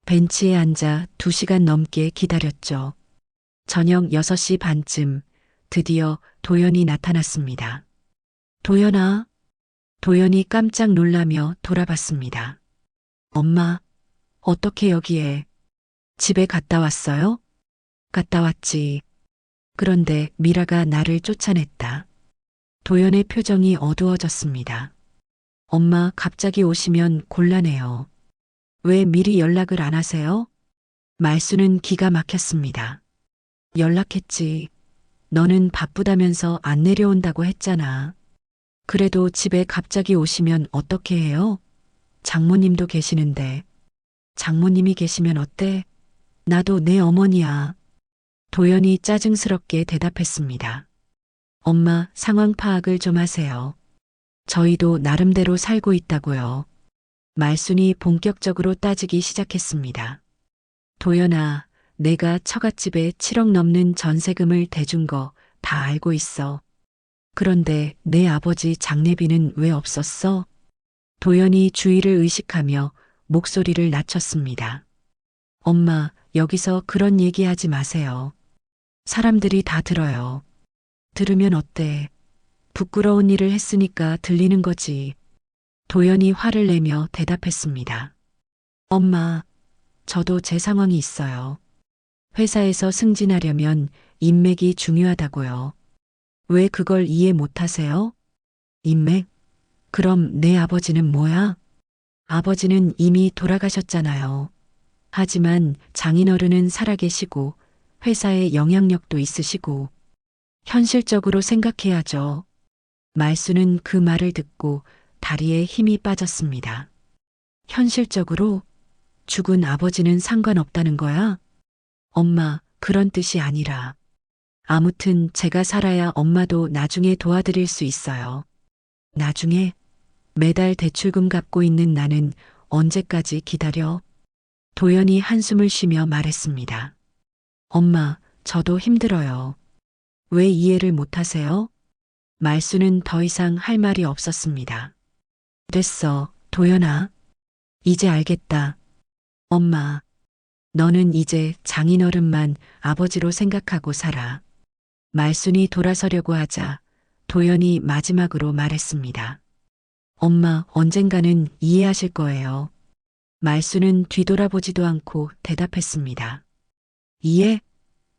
벤치에 앉아 2시간 넘게 기다렸죠. 저녁 6시 반쯤 드디어 도연이 나타났습니다. 도연아. 도연이 깜짝 놀라며 돌아봤습니다. 엄마, 어떻게 여기에? 집에 갔다 왔어요? 갔다 왔지. 그런데 미라가 나를 쫓아냈다. 도연의 표정이 어두워졌습니다. 엄마, 갑자기 오시면 곤란해요. 왜 미리 연락을 안 하세요? 말수는 기가 막혔습니다. 연락했지. 너는 바쁘다면서 안 내려온다고 했잖아. 그래도 집에 갑자기 오시면 어떻게 해요? 장모님도 계시는데. 장모님이 계시면 어때? 나도 내 어머니야. 도연이 짜증스럽게 대답했습니다. 엄마, 상황 파악을 좀 하세요. 저희도 나름대로 살고 있다고요. 말순이 본격적으로 따지기 시작했습니다. 도연아, 내가 처갓집에 7억 넘는 전세금을 대준 거 다 알고 있어. 그런데 내 아버지 장례비는 왜 없었어? 도연이 주위를 의식하며 목소리를 낮췄습니다. 엄마, 여기서 그런 얘기하지 마세요. 사람들이 다 들어요. 들으면 어때? 부끄러운 일을 했으니까 들리는 거지. 도연이 화를 내며 대답했습니다. 엄마, 저도 제 상황이 있어요. 회사에서 승진하려면 인맥이 중요하다고요. 왜 그걸 이해 못하세요? 인맥? 그럼 내 아버지는 뭐야? 아버지는 이미 돌아가셨잖아요. 하지만 장인어른은 살아계시고 회사에 영향력도 있으시고 현실적으로 생각해야죠. 말수는 그 말을 듣고 다리에 힘이 빠졌습니다. 현실적으로? 죽은 아버지는 상관없다는 거야? 엄마, 그런 뜻이 아니라. 아무튼 제가 살아야 엄마도 나중에 도와드릴 수 있어요. 나중에? 매달 대출금 갚고 있는 나는 언제까지 기다려? 도연이 한숨을 쉬며 말했습니다. 엄마, 저도 힘들어요. 왜 이해를 못하세요? 말수는 더 이상 할 말이 없었습니다. 됐어, 도연아. 이제 알겠다. 엄마, 너는 이제 장인어른만 아버지로 생각하고 살아. 말순이 돌아서려고 하자 도연이 마지막으로 말했습니다. 엄마, 언젠가는 이해하실 거예요. 말수는 뒤돌아보지도 않고 대답했습니다. 이해?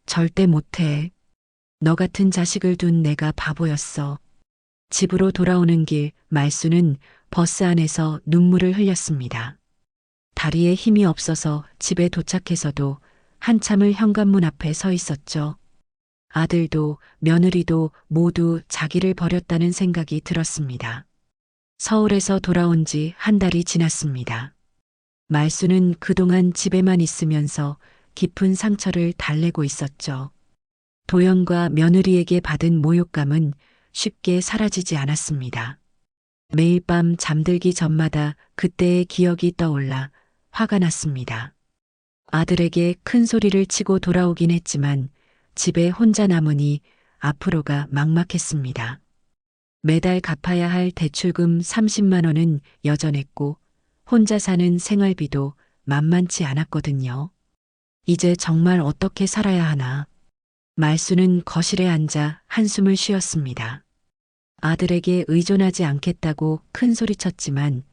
절대 못해. 너 같은 자식을 둔 내가 바보였어. 집으로 돌아오는 길 말수는 버스 안에서 눈물을 흘렸습니다. 다리에 힘이 없어서 집에 도착해서도 한참을 현관문 앞에 서 있었죠. 아들도 며느리도 모두 자기를 버렸다는 생각이 들었습니다. 서울에서 돌아온 지 한 달이 지났습니다. 말수는 그동안 집에만 있으면서 깊은 상처를 달래고 있었죠. 도연과 며느리에게 받은 모욕감은 쉽게 사라지지 않았습니다. 매일 밤 잠들기 전마다 그때의 기억이 떠올라 화가 났습니다. 아들에게 큰 소리를 치고 돌아오긴 했지만 집에 혼자 남으니 앞으로가 막막했습니다. 매달 갚아야 할 대출금 30만 원은 여전했고 혼자 사는 생활비도 만만치 않았거든요. 이제 정말 어떻게 살아야 하나. 말수는 거실에 앉아 한숨을 쉬었습니다. 아들에게 의존하지 않겠다고 큰 소리쳤지만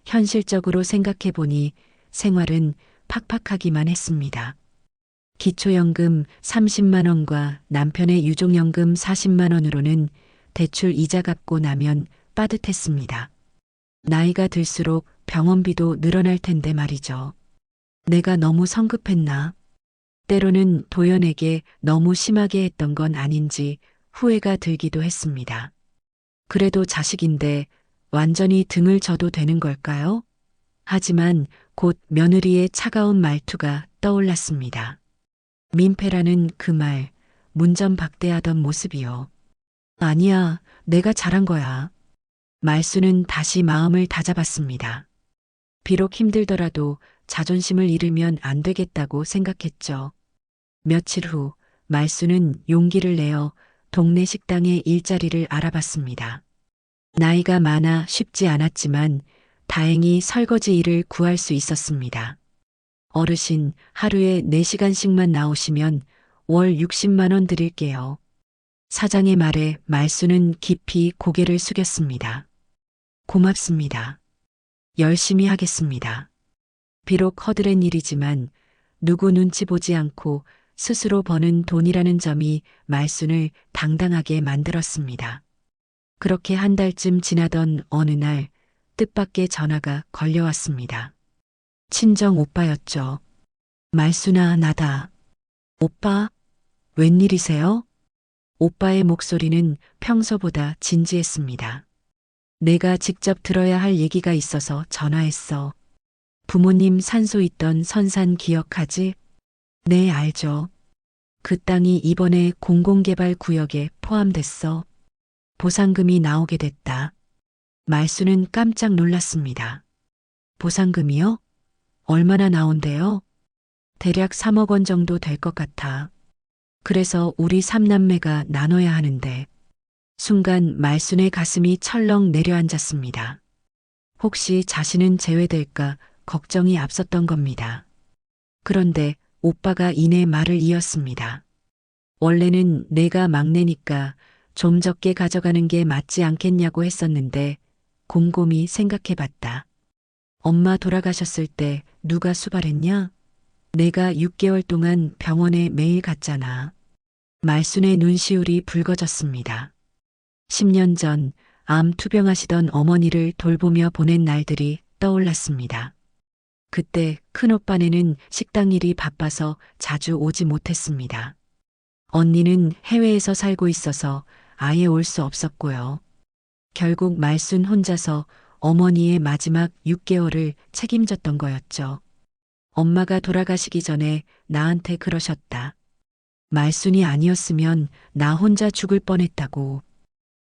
현실적으로 생각해 보니 생활은 팍팍하기만 했습니다. 기초연금 30만 원과 남편의 유족연금 40만 원으로는 대출 이자 갚고 나면 빠듯했습니다. 나이가 들수록 병원비도 늘어날 텐데 말이죠. 내가 너무 성급했나? 때로는 도연에게 너무 심하게 했던 건 아닌지 후회가 들기도 했습니다. 그래도 자식인데 완전히 등을 져도 되는 걸까요? 하지만 곧 며느리의 차가운 말투가 떠올랐습니다. 민폐라는 그 말, 문전박대하던 모습이요. 아니야, 내가 잘한 거야. 말수는 다시 마음을 다잡았습니다. 비록 힘들더라도 자존심을 잃으면 안 되겠다고 생각했죠. 며칠 후 말수는 용기를 내어 동네 식당에 일자리를 알아봤습니다. 나이가 많아 쉽지 않았지만 다행히 설거지 일을 구할 수 있었습니다. 어르신 하루에 4시간씩만 나오시면 월 60만 원 드릴게요. 사장의 말에 말수는 깊이 고개를 숙였습니다. 고맙습니다. 열심히 하겠습니다. 비록 허드렛 일이지만 누구 눈치 보지 않고 스스로 버는 돈이라는 점이 말순을 당당하게 만들었습니다. 그렇게 한 달쯤 지나던 어느 날 뜻밖의 전화가 걸려왔습니다. 친정 오빠였죠. 말순아, 나다. 오빠, 웬일이세요? 오빠의 목소리는 평소보다 진지했습니다. 내가 직접 들어야 할 얘기가 있어서 전화했어. 부모님 산소 있던 선산 기억하지? 네, 알죠. 그 땅이 이번에 공공개발 구역에 포함됐어. 보상금이 나오게 됐다. 말수는 깜짝 놀랐습니다. 보상금이요? 얼마나 나온대요? 대략 3억 원 정도 될 것 같아. 그래서 우리 3남매가 나눠야 하는데. 순간 말순의 가슴이 철렁 내려앉았습니다. 혹시 자신은 제외될까 걱정이 앞섰던 겁니다. 그런데 오빠가 이내 말을 이었습니다. 원래는 내가 막내니까 좀 적게 가져가는 게 맞지 않겠냐고 했었는데 곰곰이 생각해봤다. 엄마 돌아가셨을 때 누가 수발했냐? 내가 6개월 동안 병원에 매일 갔잖아. 말순의 눈시울이 붉어졌습니다. 10년 전 암 투병하시던 어머니를 돌보며 보낸 날들이 떠올랐습니다. 그때 큰오빠네는 식당 일이 바빠서 자주 오지 못했습니다. 언니는 해외에서 살고 있어서 아예 올 수 없었고요. 결국 말순 혼자서 어머니의 마지막 6개월을 책임졌던 거였죠. 엄마가 돌아가시기 전에 나한테 그러셨다. 말순이 아니었으면 나 혼자 죽을 뻔했다고.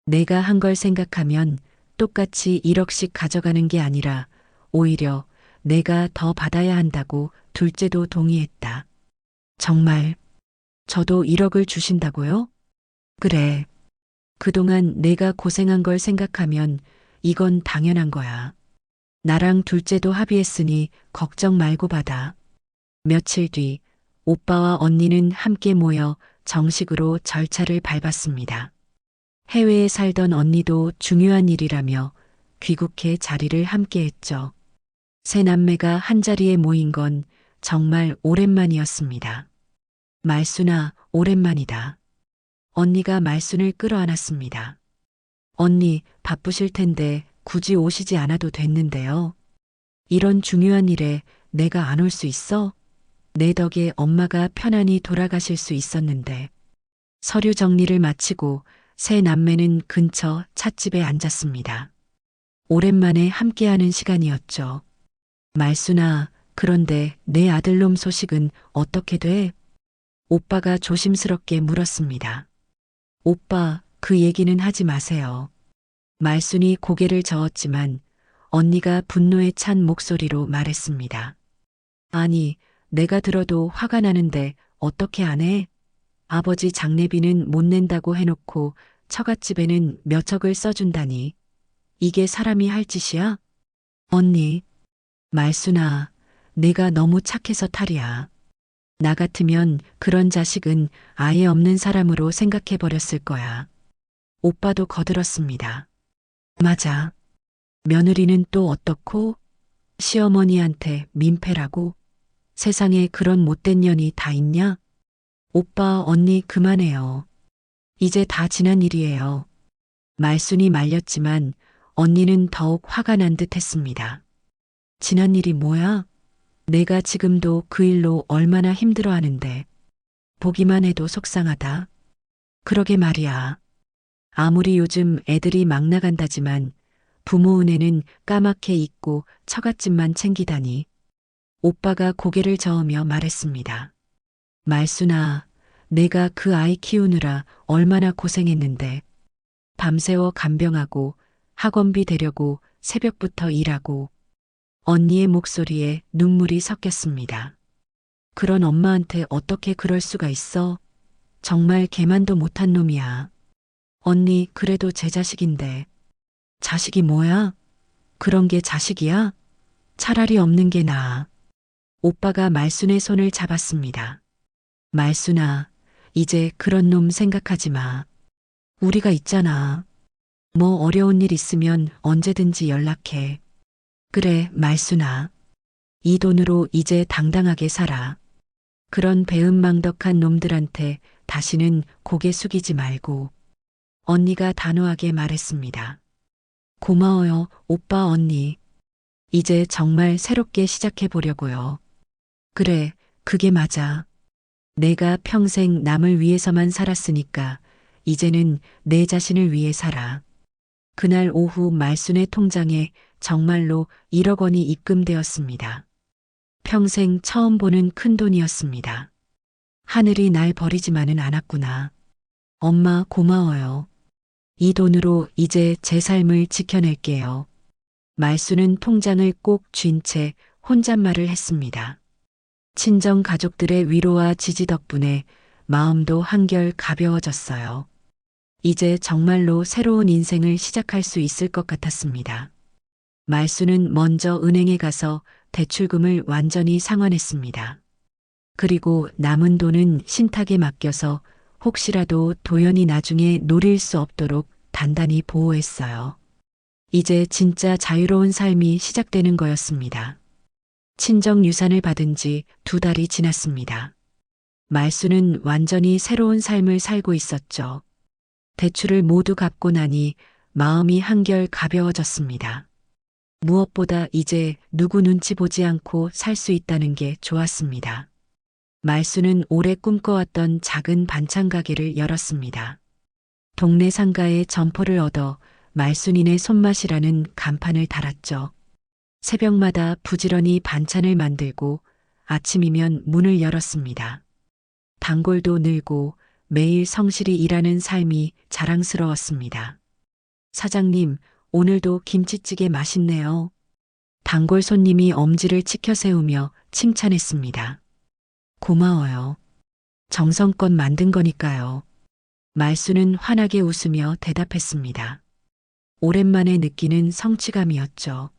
내가 한 걸 생각하면 똑같이 1억씩 가져가는 게 아니라 오히려 내가 더 받아야 한다고 둘째도 동의했다. 정말 저도 1억을 주신다고요? 그래. 그동안 내가 고생한 걸 생각하면 이건 당연한 거야. 나랑 둘째도 합의했으니 걱정 말고 받아. 며칠 뒤 오빠와 언니는 함께 모여 정식으로 절차를 밟았습니다. 해외에 살던 언니도 중요한 일이라며 귀국해 자리를 함께 했죠. 세 남매가 한자리에 모인 건 정말 오랜만이었습니다. 말순아, 오랜만이다. 언니가 말순을 끌어안았습니다. 언니, 바쁘실 텐데 굳이 오시지 않아도 됐는데요. 이런 중요한 일에 내가 안 올 수 있어? 내 덕에 엄마가 편안히 돌아가실 수 있었는데. 서류 정리를 마치고 세 남매는 근처 찻집에 앉았습니다. 오랜만에 함께하는 시간이었죠. 말순아, 그런데 내 아들놈 소식은 어떻게 돼? 오빠가 조심스럽게 물었습니다. 오빠, 그 얘기는 하지 마세요. 말순이 고개를 저었지만 언니가 분노에 찬 목소리로 말했습니다. 아니, 내가 들어도 화가 나는데 어떻게 안 해? 아버지 장례비는 못 낸다고 해놓고 처갓집에는 몇 척을 써준다니. 이게 사람이 할 짓이야? 언니, 말순아, 내가 너무 착해서 탈이야. 나 같으면 그런 자식은 아예 없는 사람으로 생각해버렸을 거야. 오빠도 거들었습니다. 맞아. 며느리는 또 어떻고? 시어머니한테 민폐라고? 세상에 그런 못된 년이 다 있냐? 오빠, 언니 그만해요. 이제 다 지난 일이에요. 말순이 말렸지만 언니는 더욱 화가 난 듯 했습니다. 지난 일이 뭐야? 내가 지금도 그 일로 얼마나 힘들어 하는데. 보기만 해도 속상하다. 그러게 말이야. 아무리 요즘 애들이 막 나간다지만 부모 은혜는 까맣게 잊고 처갓집만 챙기다니. 오빠가 고개를 저으며 말했습니다. 말순아, 내가 그 아이 키우느라 얼마나 고생했는데. 밤새워 간병하고 학원비 대려고 새벽부터 일하고. 언니의 목소리에 눈물이 섞였습니다. 그런 엄마한테 어떻게 그럴 수가 있어? 정말 개만도 못한 놈이야. 언니, 그래도 제 자식인데. 자식이 뭐야? 그런 게 자식이야? 차라리 없는 게 나아. 오빠가 말순의 손을 잡았습니다. 말순아, 이제 그런 놈 생각하지 마. 우리가 있잖아. 뭐 어려운 일 있으면 언제든지 연락해. 그래, 말순아. 이 돈으로 이제 당당하게 살아. 그런 배은망덕한 놈들한테 다시는 고개 숙이지 말고. 언니가 단호하게 말했습니다. 고마워요, 오빠 언니. 이제 정말 새롭게 시작해 보려고요. 그래, 그게 맞아. 내가 평생 남을 위해서만 살았으니까 이제는 내 자신을 위해 살아. 그날 오후 말순의 통장에 정말로 1억 원이 입금되었습니다. 평생 처음 보는 큰 돈이었습니다. 하늘이 날 버리지만은 않았구나. 엄마 고마워요. 이 돈으로 이제 제 삶을 지켜낼게요. 말순은 통장을 꼭 쥔 채 혼잣말을 했습니다. 친정 가족들의 위로와 지지 덕분에 마음도 한결 가벼워졌어요. 이제 정말로 새로운 인생을 시작할 수 있을 것 같았습니다. 말순은 먼저 은행에 가서 대출금을 완전히 상환했습니다. 그리고 남은 돈은 신탁에 맡겨서 혹시라도 도연이 나중에 노릴 수 없도록 단단히 보호했어요. 이제 진짜 자유로운 삶이 시작되는 거였습니다. 친정 유산을 받은 지 2달이 지났습니다. 말순은 완전히 새로운 삶을 살고 있었죠. 대출을 모두 갚고 나니 마음이 한결 가벼워졌습니다. 무엇보다 이제 누구 눈치 보지 않고 살 수 있다는 게 좋았습니다. 말순은 오래 꿈꿔왔던 작은 반찬 가게를 열었습니다. 동네 상가에 점포를 얻어 말순이네 손맛이라는 간판을 달았죠. 새벽마다 부지런히 반찬을 만들고 아침이면 문을 열었습니다. 단골도 늘고 매일 성실히 일하는 삶이 자랑스러웠습니다. 사장님, 오늘도 김치찌개 맛있네요. 단골 손님이 엄지를 치켜 세우며 칭찬했습니다. 고마워요. 정성껏 만든 거니까요. 말순은 환하게 웃으며 대답했습니다. 오랜만에 느끼는 성취감이었죠.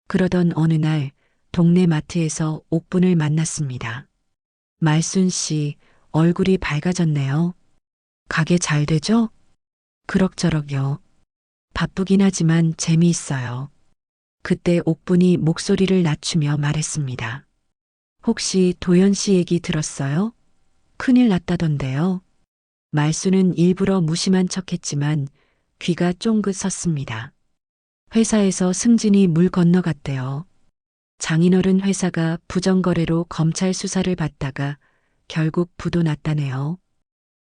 그러던 어느 날 동네 마트에서 옥분을 만났습니다. 말순 씨, 얼굴이 밝아졌네요. 가게 잘 되죠? 그럭저럭요. 바쁘긴 하지만 재미있어요. 그때 옥분이 목소리를 낮추며 말했습니다. 혹시 도연 씨 얘기 들었어요? 큰일 났다던데요. 말순은 일부러 무심한 척했지만 귀가 쫑긋 섰습니다. 회사에서 승진이 물 건너갔대요. 장인어른 회사가 부정거래로 검찰 수사를 받다가 결국 부도 났다네요.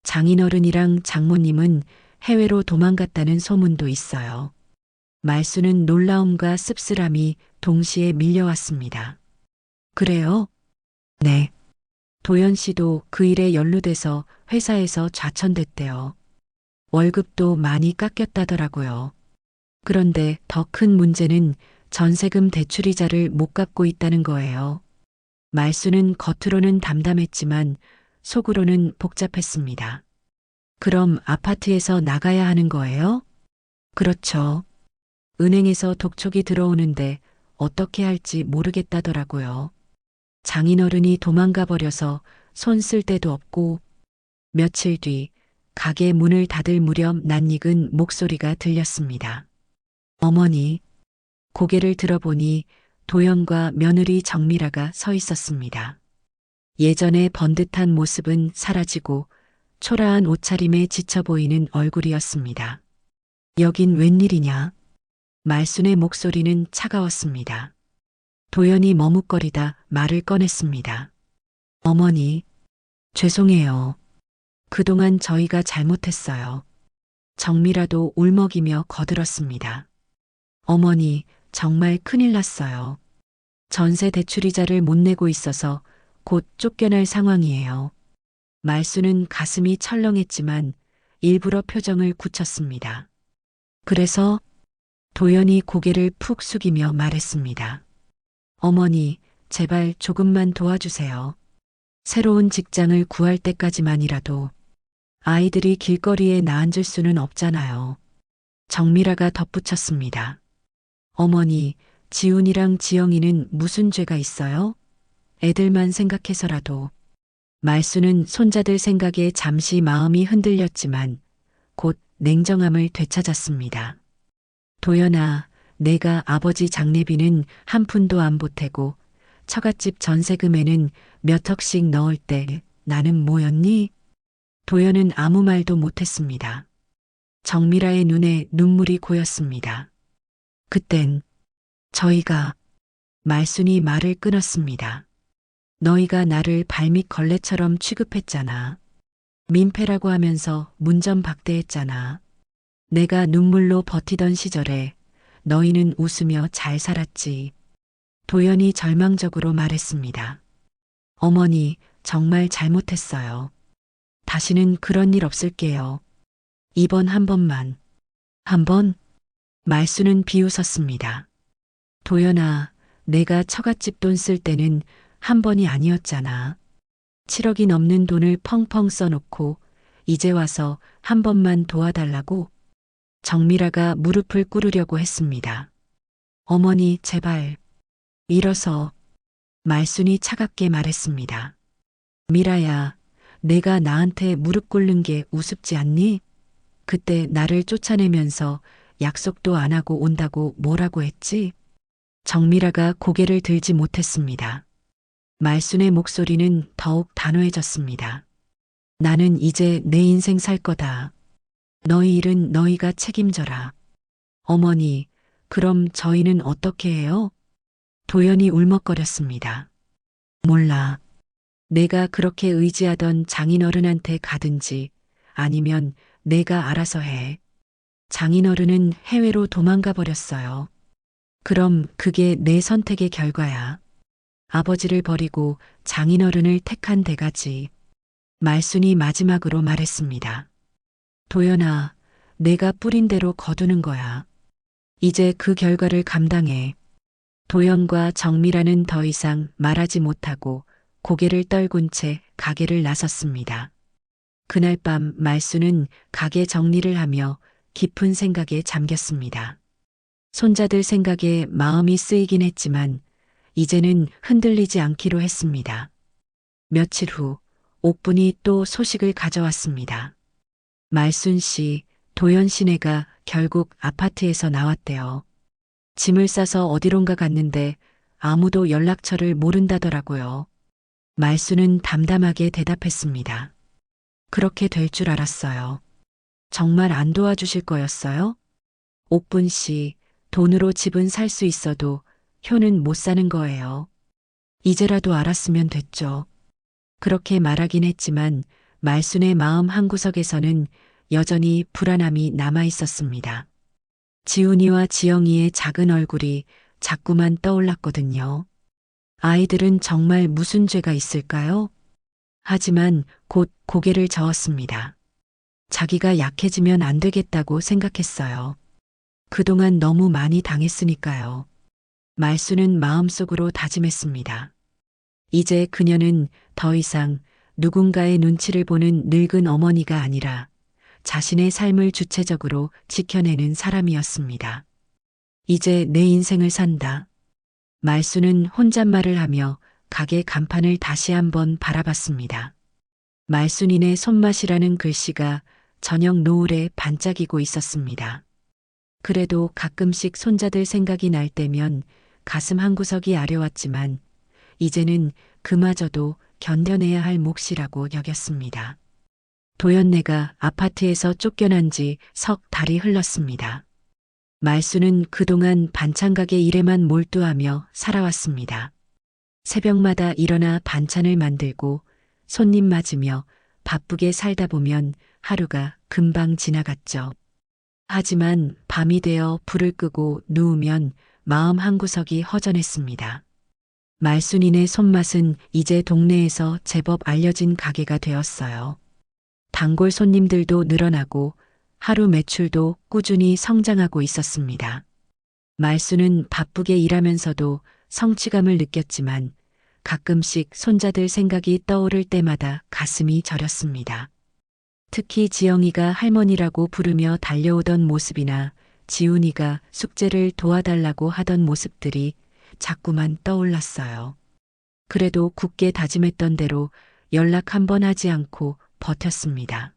장인어른이랑 장모님은 해외로 도망갔다는 소문도 있어요. 말순은 놀라움과 씁쓸함이 동시에 밀려왔습니다. 그래요? 네. 도연 씨도 그 일에 연루돼서 회사에서 좌천됐대요. 월급도 많이 깎였다더라고요. 그런데 더 큰 문제는 전세금 대출이자를 못 갚고 있다는 거예요. 말수는 겉으로는 담담했지만 속으로는 복잡했습니다. 그럼 아파트에서 나가야 하는 거예요? 그렇죠. 은행에서 독촉이 들어오는데 어떻게 할지 모르겠다더라고요. 장인어른이 도망가 버려서 손 쓸 데도 없고. 며칠 뒤 가게 문을 닫을 무렵 낯익은 목소리가 들렸습니다. 어머니. 고개를 들어보니 도연과 며느리 정미라가 서 있었습니다. 예전의 번듯한 모습은 사라지고 초라한 옷차림에 지쳐 보이는 얼굴이었습니다. 여긴 웬일이냐? 말순의 목소리는 차가웠습니다. 도연이 머뭇거리다 말을 꺼냈습니다. 어머니, 죄송해요. 그동안 저희가 잘못했어요. 정미라도 울먹이며 거들었습니다. 어머니, 정말 큰일 났어요. 전세 대출이자를 못 내고 있어서 곧 쫓겨날 상황이에요. 말수는 가슴이 철렁했지만 일부러 표정을 굳혔습니다. 그래서 도연이 고개를 푹 숙이며 말했습니다. 어머니, 제발 조금만 도와주세요. 새로운 직장을 구할 때까지만이라도. 아이들이 길거리에 나앉을 수는 없잖아요. 정미라가 덧붙였습니다. 어머니, 지훈이랑 지영이는 무슨 죄가 있어요? 애들만 생각해서라도. 말수는 손자들 생각에 잠시 마음이 흔들렸지만 곧 냉정함을 되찾았습니다. 도연아, 내가 아버지 장례비는 한 푼도 안 보태고 처갓집 전세금에는 몇 억씩 넣을 때 나는 뭐였니? 도연은 아무 말도 못했습니다. 정미라의 눈에 눈물이 고였습니다. 그땐 저희가. 말순이 말을 끊었습니다. 너희가 나를 발밑 걸레처럼 취급했잖아. 민폐라고 하면서 문전박대했잖아. 내가 눈물로 버티던 시절에 너희는 웃으며 잘 살았지. 도연이 절망적으로 말했습니다. 어머니, 정말 잘못했어요. 다시는 그런 일 없을게요. 이번 한 번만. 한 번? 말수는 비웃었습니다. 도연아, 내가 처갓집 돈 쓸 때는 한 번이 아니었잖아. 7억이 넘는 돈을 펑펑 써놓고 이제 와서 한 번만 도와달라고. 정미라가 무릎을 꿇으려고 했습니다. 어머니, 제발. 일어서. 말순이 차갑게 말했습니다. 미라야, 내가 나한테 무릎 꿇는 게 우습지 않니? 그때 나를 쫓아내면서 약속도 안 하고 온다고 뭐라고 했지? 정미라가 고개를 들지 못했습니다. 말순의 목소리는 더욱 단호해졌습니다. 나는 이제 내 인생 살 거다. 너희 일은 너희가 책임져라. 어머니, 그럼 저희는 어떻게 해요? 도연이 울먹거렸습니다. 몰라. 내가 그렇게 의지하던 장인어른한테 가든지 아니면 내가 알아서 해. 장인어른은 해외로 도망가 버렸어요. 그럼 그게 내 선택의 결과야. 아버지를 버리고 장인어른을 택한 대가지. 말순이 마지막으로 말했습니다. 도연아, 내가 뿌린 대로 거두는 거야. 이제 그 결과를 감당해. 도연과 정미라는 더 이상 말하지 못하고 고개를 떨군 채 가게를 나섰습니다. 그날 밤 말수는 가게 정리를 하며 깊은 생각에 잠겼습니다. 손자들 생각에 마음이 쓰이긴 했지만 이제는 흔들리지 않기로 했습니다. 며칠 후 옥분이 또 소식을 가져왔습니다. 말순 씨, 도연 씨네가 결국 아파트에서 나왔대요. 짐을 싸서 어디론가 갔는데 아무도 연락처를 모른다더라고요. 말순은 담담하게 대답했습니다. 그렇게 될 줄 알았어요. 정말 안 도와주실 거였어요? 옥분 씨, 돈으로 집은 살 수 있어도 효는 못 사는 거예요. 이제라도 알았으면 됐죠. 그렇게 말하긴 했지만 말순의 마음 한구석에서는 여전히 불안함이 남아 있었습니다. 지훈이와 지영이의 작은 얼굴이 자꾸만 떠올랐거든요. 아이들은 정말 무슨 죄가 있을까요? 하지만 곧 고개를 저었습니다. 자기가 약해지면 안 되겠다고 생각했어요. 그동안 너무 많이 당했으니까요. 말수는 마음속으로 다짐했습니다. 이제 그녀는 더 이상 누군가의 눈치를 보는 늙은 어머니가 아니라 자신의 삶을 주체적으로 지켜내는 사람이었습니다. 이제 내 인생을 산다. 말수는 혼잣말을 하며 가게 간판을 다시 한번 바라봤습니다. 말순인의 손맛이라는 글씨가 저녁 노을에 반짝이고 있었습니다. 그래도 가끔씩 손자들 생각이 날 때면 가슴 한구석이 아려왔지만 이제는 그마저도 견뎌내야 할 몫이라고 여겼습니다. 도연네가 아파트에서 쫓겨난 지 석 달이 흘렀습니다. 말수는 그동안 반찬가게 일에만 몰두하며 살아왔습니다. 새벽마다 일어나 반찬을 만들고 손님 맞으며 바쁘게 살다 보면 하루가 금방 지나갔죠. 하지만 밤이 되어 불을 끄고 누우면 마음 한구석이 허전했습니다. 말순인의 손맛은 이제 동네에서 제법 알려진 가게가 되었어요. 단골 손님들도 늘어나고 하루 매출도 꾸준히 성장하고 있었습니다. 말수는 바쁘게 일하면서도 성취감을 느꼈지만 가끔씩 손자들 생각이 떠오를 때마다 가슴이 저렸습니다. 특히 지영이가 할머니라고 부르며 달려오던 모습이나 지훈이가 숙제를 도와달라고 하던 모습들이 자꾸만 떠올랐어요. 그래도 굳게 다짐했던 대로 연락 한 번 하지 않고 버텼습니다.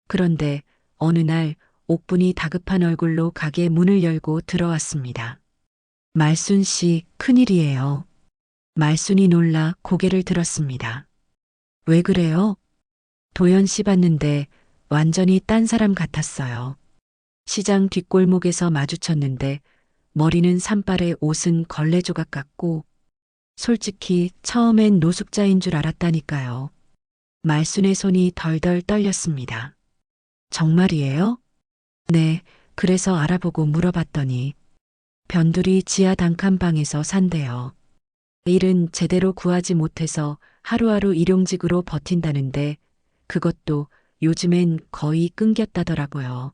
그런데 어느 날 옥분이 다급한 얼굴로 가게 문을 열고 들어왔습니다. 말순 씨, 큰일이에요. 말순이 놀라 고개를 들었습니다. 왜 그래요? 도연 씨 봤는데 완전히 딴 사람 같았어요. 시장 뒷골목에서 마주쳤는데 머리는 산발에 옷은 걸레 조각 같고 솔직히 처음엔 노숙자인 줄 알았다니까요. 말순의 손이 덜덜 떨렸습니다. 정말이에요? 네, 그래서 알아보고 물어봤더니 변두리 지하 단칸방에서 산대요. 일은 제대로 구하지 못해서 하루하루 일용직으로 버틴다는데 그것도 요즘엔 거의 끊겼다더라고요.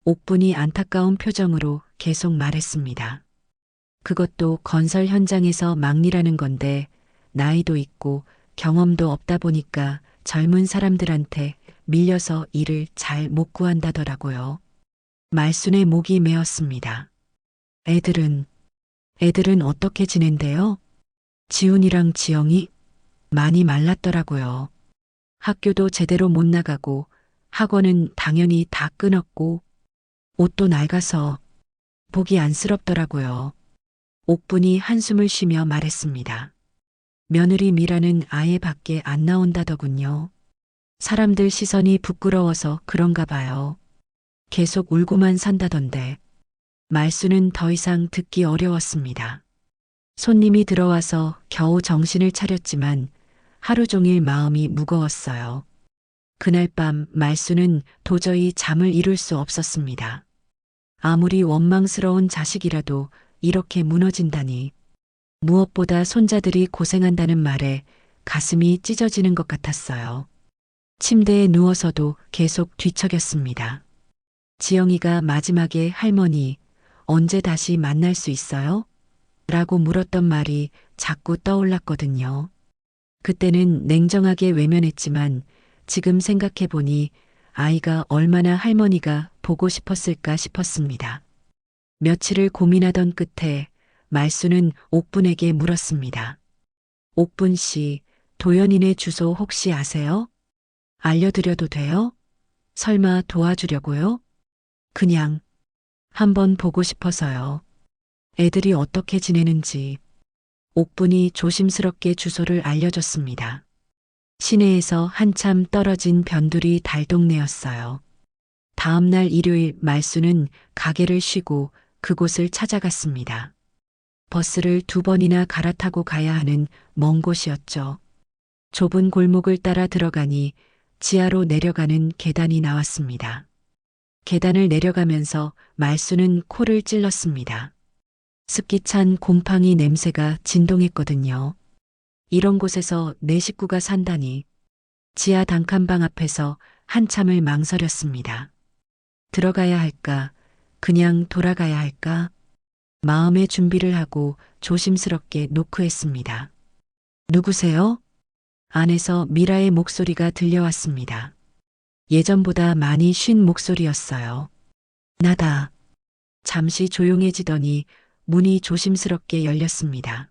옥분이 안타까운 표정으로 계속 말했습니다. 그것도 건설 현장에서 막일하는 건데 나이도 있고 경험도 없다 보니까 젊은 사람들한테 밀려서 일을 잘 못 구한다더라고요. 말순의 목이 메었습니다. 애들은 어떻게 지낸대요? 지훈이랑 지영이 많이 말랐더라고요. 학교도 제대로 못 나가고 학원은 당연히 다 끊었고 옷도 낡아서 보기 안쓰럽더라고요. 옥분이 한숨을 쉬며 말했습니다. 며느리 미라는 아예 밖에 안 나온다더군요. 사람들 시선이 부끄러워서 그런가 봐요. 계속 울고만 산다던데. 말수는 더 이상 듣기 어려웠습니다. 손님이 들어와서 겨우 정신을 차렸지만 하루 종일 마음이 무거웠어요. 그날 밤 말수는 도저히 잠을 이룰 수 없었습니다. 아무리 원망스러운 자식이라도 이렇게 무너진다니. 무엇보다 손자들이 고생한다는 말에 가슴이 찢어지는 것 같았어요. 침대에 누워서도 계속 뒤척였습니다. 지영이가 마지막에 할머니, 언제 다시 만날 수 있어요? 라고 물었던 말이 자꾸 떠올랐거든요. 그때는 냉정하게 외면했지만 지금 생각해보니 아이가 얼마나 할머니가 보고 싶었을까 싶었습니다. 며칠을 고민하던 끝에 말수는 옥분에게 물었습니다. 옥분 씨, 도연이네 주소 혹시 아세요? 알려드려도 돼요? 설마 도와주려고요? 그냥 한번 보고 싶어서요. 애들이 어떻게 지내는지. 옥분이 조심스럽게 주소를 알려줬습니다. 시내에서 한참 떨어진 변두리 달동네였어요. 다음 날 일요일 말수는 가게를 쉬고 그곳을 찾아갔습니다. 버스를 2번이나 갈아타고 가야 하는 먼 곳이었죠. 좁은 골목을 따라 들어가니 지하로 내려가는 계단이 나왔습니다. 계단을 내려가면서 말수는 코를 찔렀습니다. 습기 찬 곰팡이 냄새가 진동했거든요. 이런 곳에서 내 식구가 산다니. 지하 단칸방 앞에서 한참을 망설였습니다. 들어가야 할까? 그냥 돌아가야 할까? 마음의 준비를 하고 조심스럽게 노크했습니다. 누구세요? 안에서 미라의 목소리가 들려왔습니다. 예전보다 많이 쉰 목소리였어요. 나다. 잠시 조용해지더니 문이 조심스럽게 열렸습니다.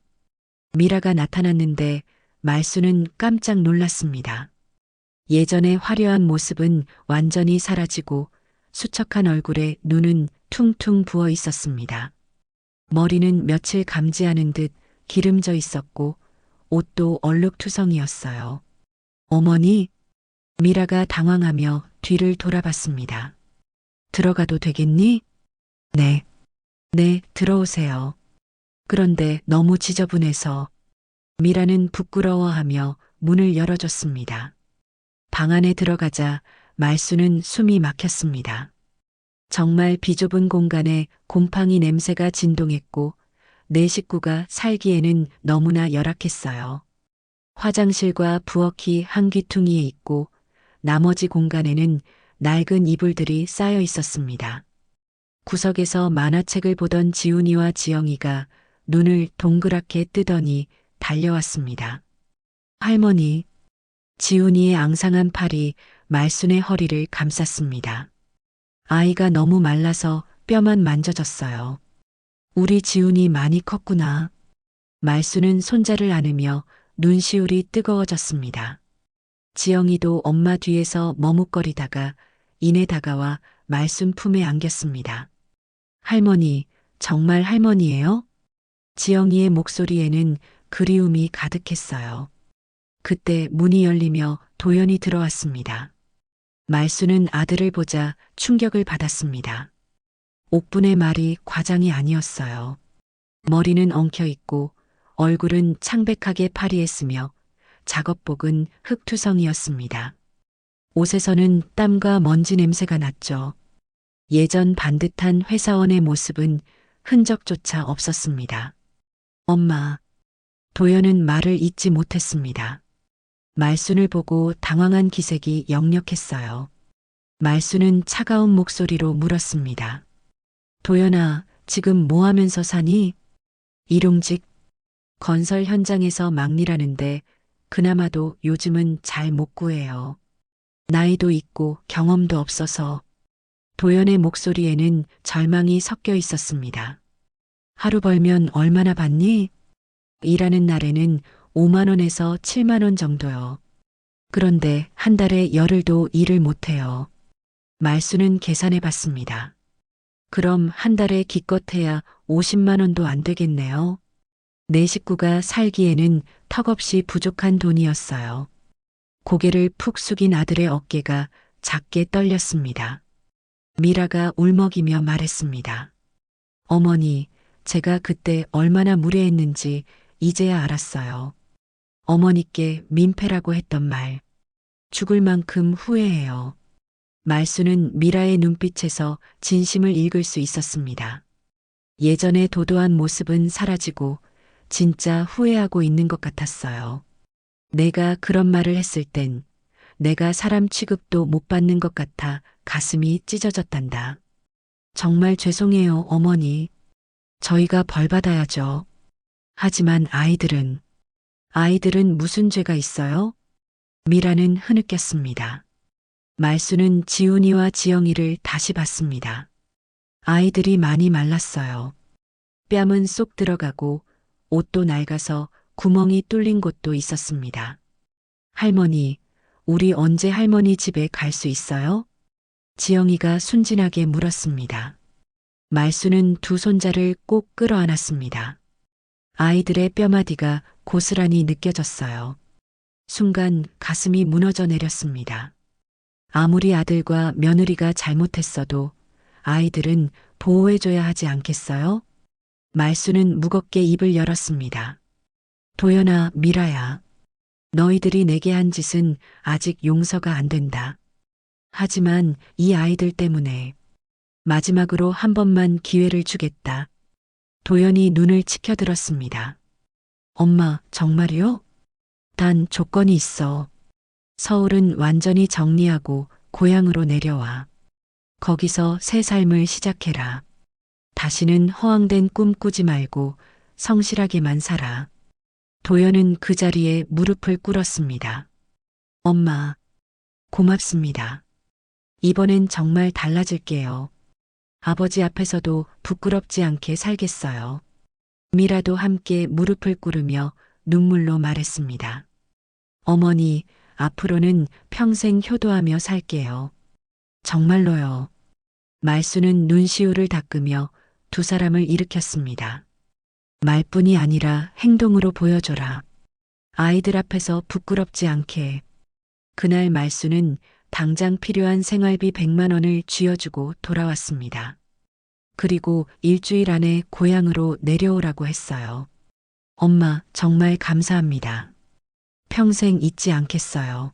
미라가 나타났는데 말수는 깜짝 놀랐습니다. 예전의 화려한 모습은 완전히 사라지고 수척한 얼굴에 눈은 퉁퉁 부어 있었습니다. 머리는 며칠 감지하는 듯 기름져 있었고 옷도 얼룩투성이었어요. 어머니? 미라가 당황하며 뒤를 돌아봤습니다. 들어가도 되겠니? 네. 네, 들어오세요. 그런데 너무 지저분해서 미라는 부끄러워하며 문을 열어줬습니다. 방 안에 들어가자 말수는 숨이 막혔습니다. 정말 비좁은 공간에 곰팡이 냄새가 진동했고 내 식구가 살기에는 너무나 열악했어요. 화장실과 부엌이 한 귀퉁이에 있고 나머지 공간에는 낡은 이불들이 쌓여 있었습니다. 구석에서 만화책을 보던 지훈이와 지영이가 눈을 동그랗게 뜨더니 달려왔습니다. 할머니, 지훈이의 앙상한 팔이 말순의 허리를 감쌌습니다. 아이가 너무 말라서 뼈만 만져졌어요. 우리 지훈이 많이 컸구나. 말순은 손자를 안으며 눈시울이 뜨거워졌습니다. 지영이도 엄마 뒤에서 머뭇거리다가 이내 다가와 말순 품에 안겼습니다. 할머니, 정말 할머니예요? 지영이의 목소리에는 그리움이 가득했어요. 그때 문이 열리며 도연이 들어왔습니다. 말수는 아들을 보자 충격을 받았습니다. 옥분의 말이 과장이 아니었어요. 머리는 엉켜있고 얼굴은 창백하게 파리했으며 작업복은 흙투성이었습니다. 옷에서는 땀과 먼지 냄새가 났죠. 예전 반듯한 회사원의 모습은 흔적조차 없었습니다. 엄마, 도연은 말을 잇지 못했습니다. 말순을 보고 당황한 기색이 역력했어요. 말순은 차가운 목소리로 물었습니다. 도연아, 지금 뭐 하면서 사니? 일용직. 건설 현장에서 막일하는데 그나마도 요즘은 잘 못 구해요. 나이도 있고 경험도 없어서. 도연의 목소리에는 절망이 섞여 있었습니다. 하루 벌면 얼마나 받니? 일하는 날에는 5만 원에서 7만 원 정도요. 그런데 한 달에 열흘도 일을 못해요. 말수는 계산해 봤습니다. 그럼 한 달에 기껏해야 50만 원도 안 되겠네요. 내 식구가 살기에는 턱없이 부족한 돈이었어요. 고개를 푹 숙인 아들의 어깨가 작게 떨렸습니다. 미라가 울먹이며 말했습니다. 어머니, 제가 그때 얼마나 무례했는지 이제야 알았어요. 어머니께 민폐라고 했던 말. 죽을 만큼 후회해요. 말수는 미라의 눈빛에서 진심을 읽을 수 있었습니다. 예전의 도도한 모습은 사라지고 진짜 후회하고 있는 것 같았어요. 내가 그런 말을 했을 땐 내가 사람 취급도 못 받는 것 같아 가슴이 찢어졌단다. 정말 죄송해요, 어머니. 저희가 벌 받아야죠. 하지만 아이들은 무슨 죄가 있어요? 미라는 흐느꼈습니다. 말수는 지훈이와 지영이를 다시 봤습니다. 아이들이 많이 말랐어요. 뺨은 쏙 들어가고 옷도 낡아서 구멍이 뚫린 곳도 있었습니다. 할머니, 우리 언제 할머니 집에 갈 수 있어요? 지영이가 순진하게 물었습니다. 말수는 두 손자를 꼭 끌어안았습니다. 아이들의 뼈마디가 고스란히 느껴졌어요. 순간 가슴이 무너져 내렸습니다. 아무리 아들과 며느리가 잘못했어도 아이들은 보호해줘야 하지 않겠어요? 말수는 무겁게 입을 열었습니다. 도연아, 미라야. 너희들이 내게 한 짓은 아직 용서가 안 된다. 하지만 이 아이들 때문에 마지막으로 한 번만 기회를 주겠다. 도연이 눈을 치켜들었습니다. 엄마, 정말이요? 단 조건이 있어. 서울은 완전히 정리하고 고향으로 내려와. 거기서 새 삶을 시작해라. 다시는 허황된 꿈 꾸지 말고 성실하게만 살아. 도연은 그 자리에 무릎을 꿇었습니다. 엄마, 고맙습니다. 이번엔 정말 달라질게요. 아버지 앞에서도 부끄럽지 않게 살겠어요. 미라도 함께 무릎을 꿇으며 눈물로 말했습니다. 어머니, 앞으로는 평생 효도하며 살게요. 정말로요. 말수는 눈시울을 닦으며 두 사람을 일으켰습니다. 말뿐이 아니라 행동으로 보여줘라. 아이들 앞에서 부끄럽지 않게. 그날 말수는 당장 필요한 생활비 100만 원을 쥐어주고 돌아왔습니다. 그리고 일주일 안에 고향으로 내려오라고 했어요. 엄마, 정말 감사합니다. 평생 잊지 않겠어요.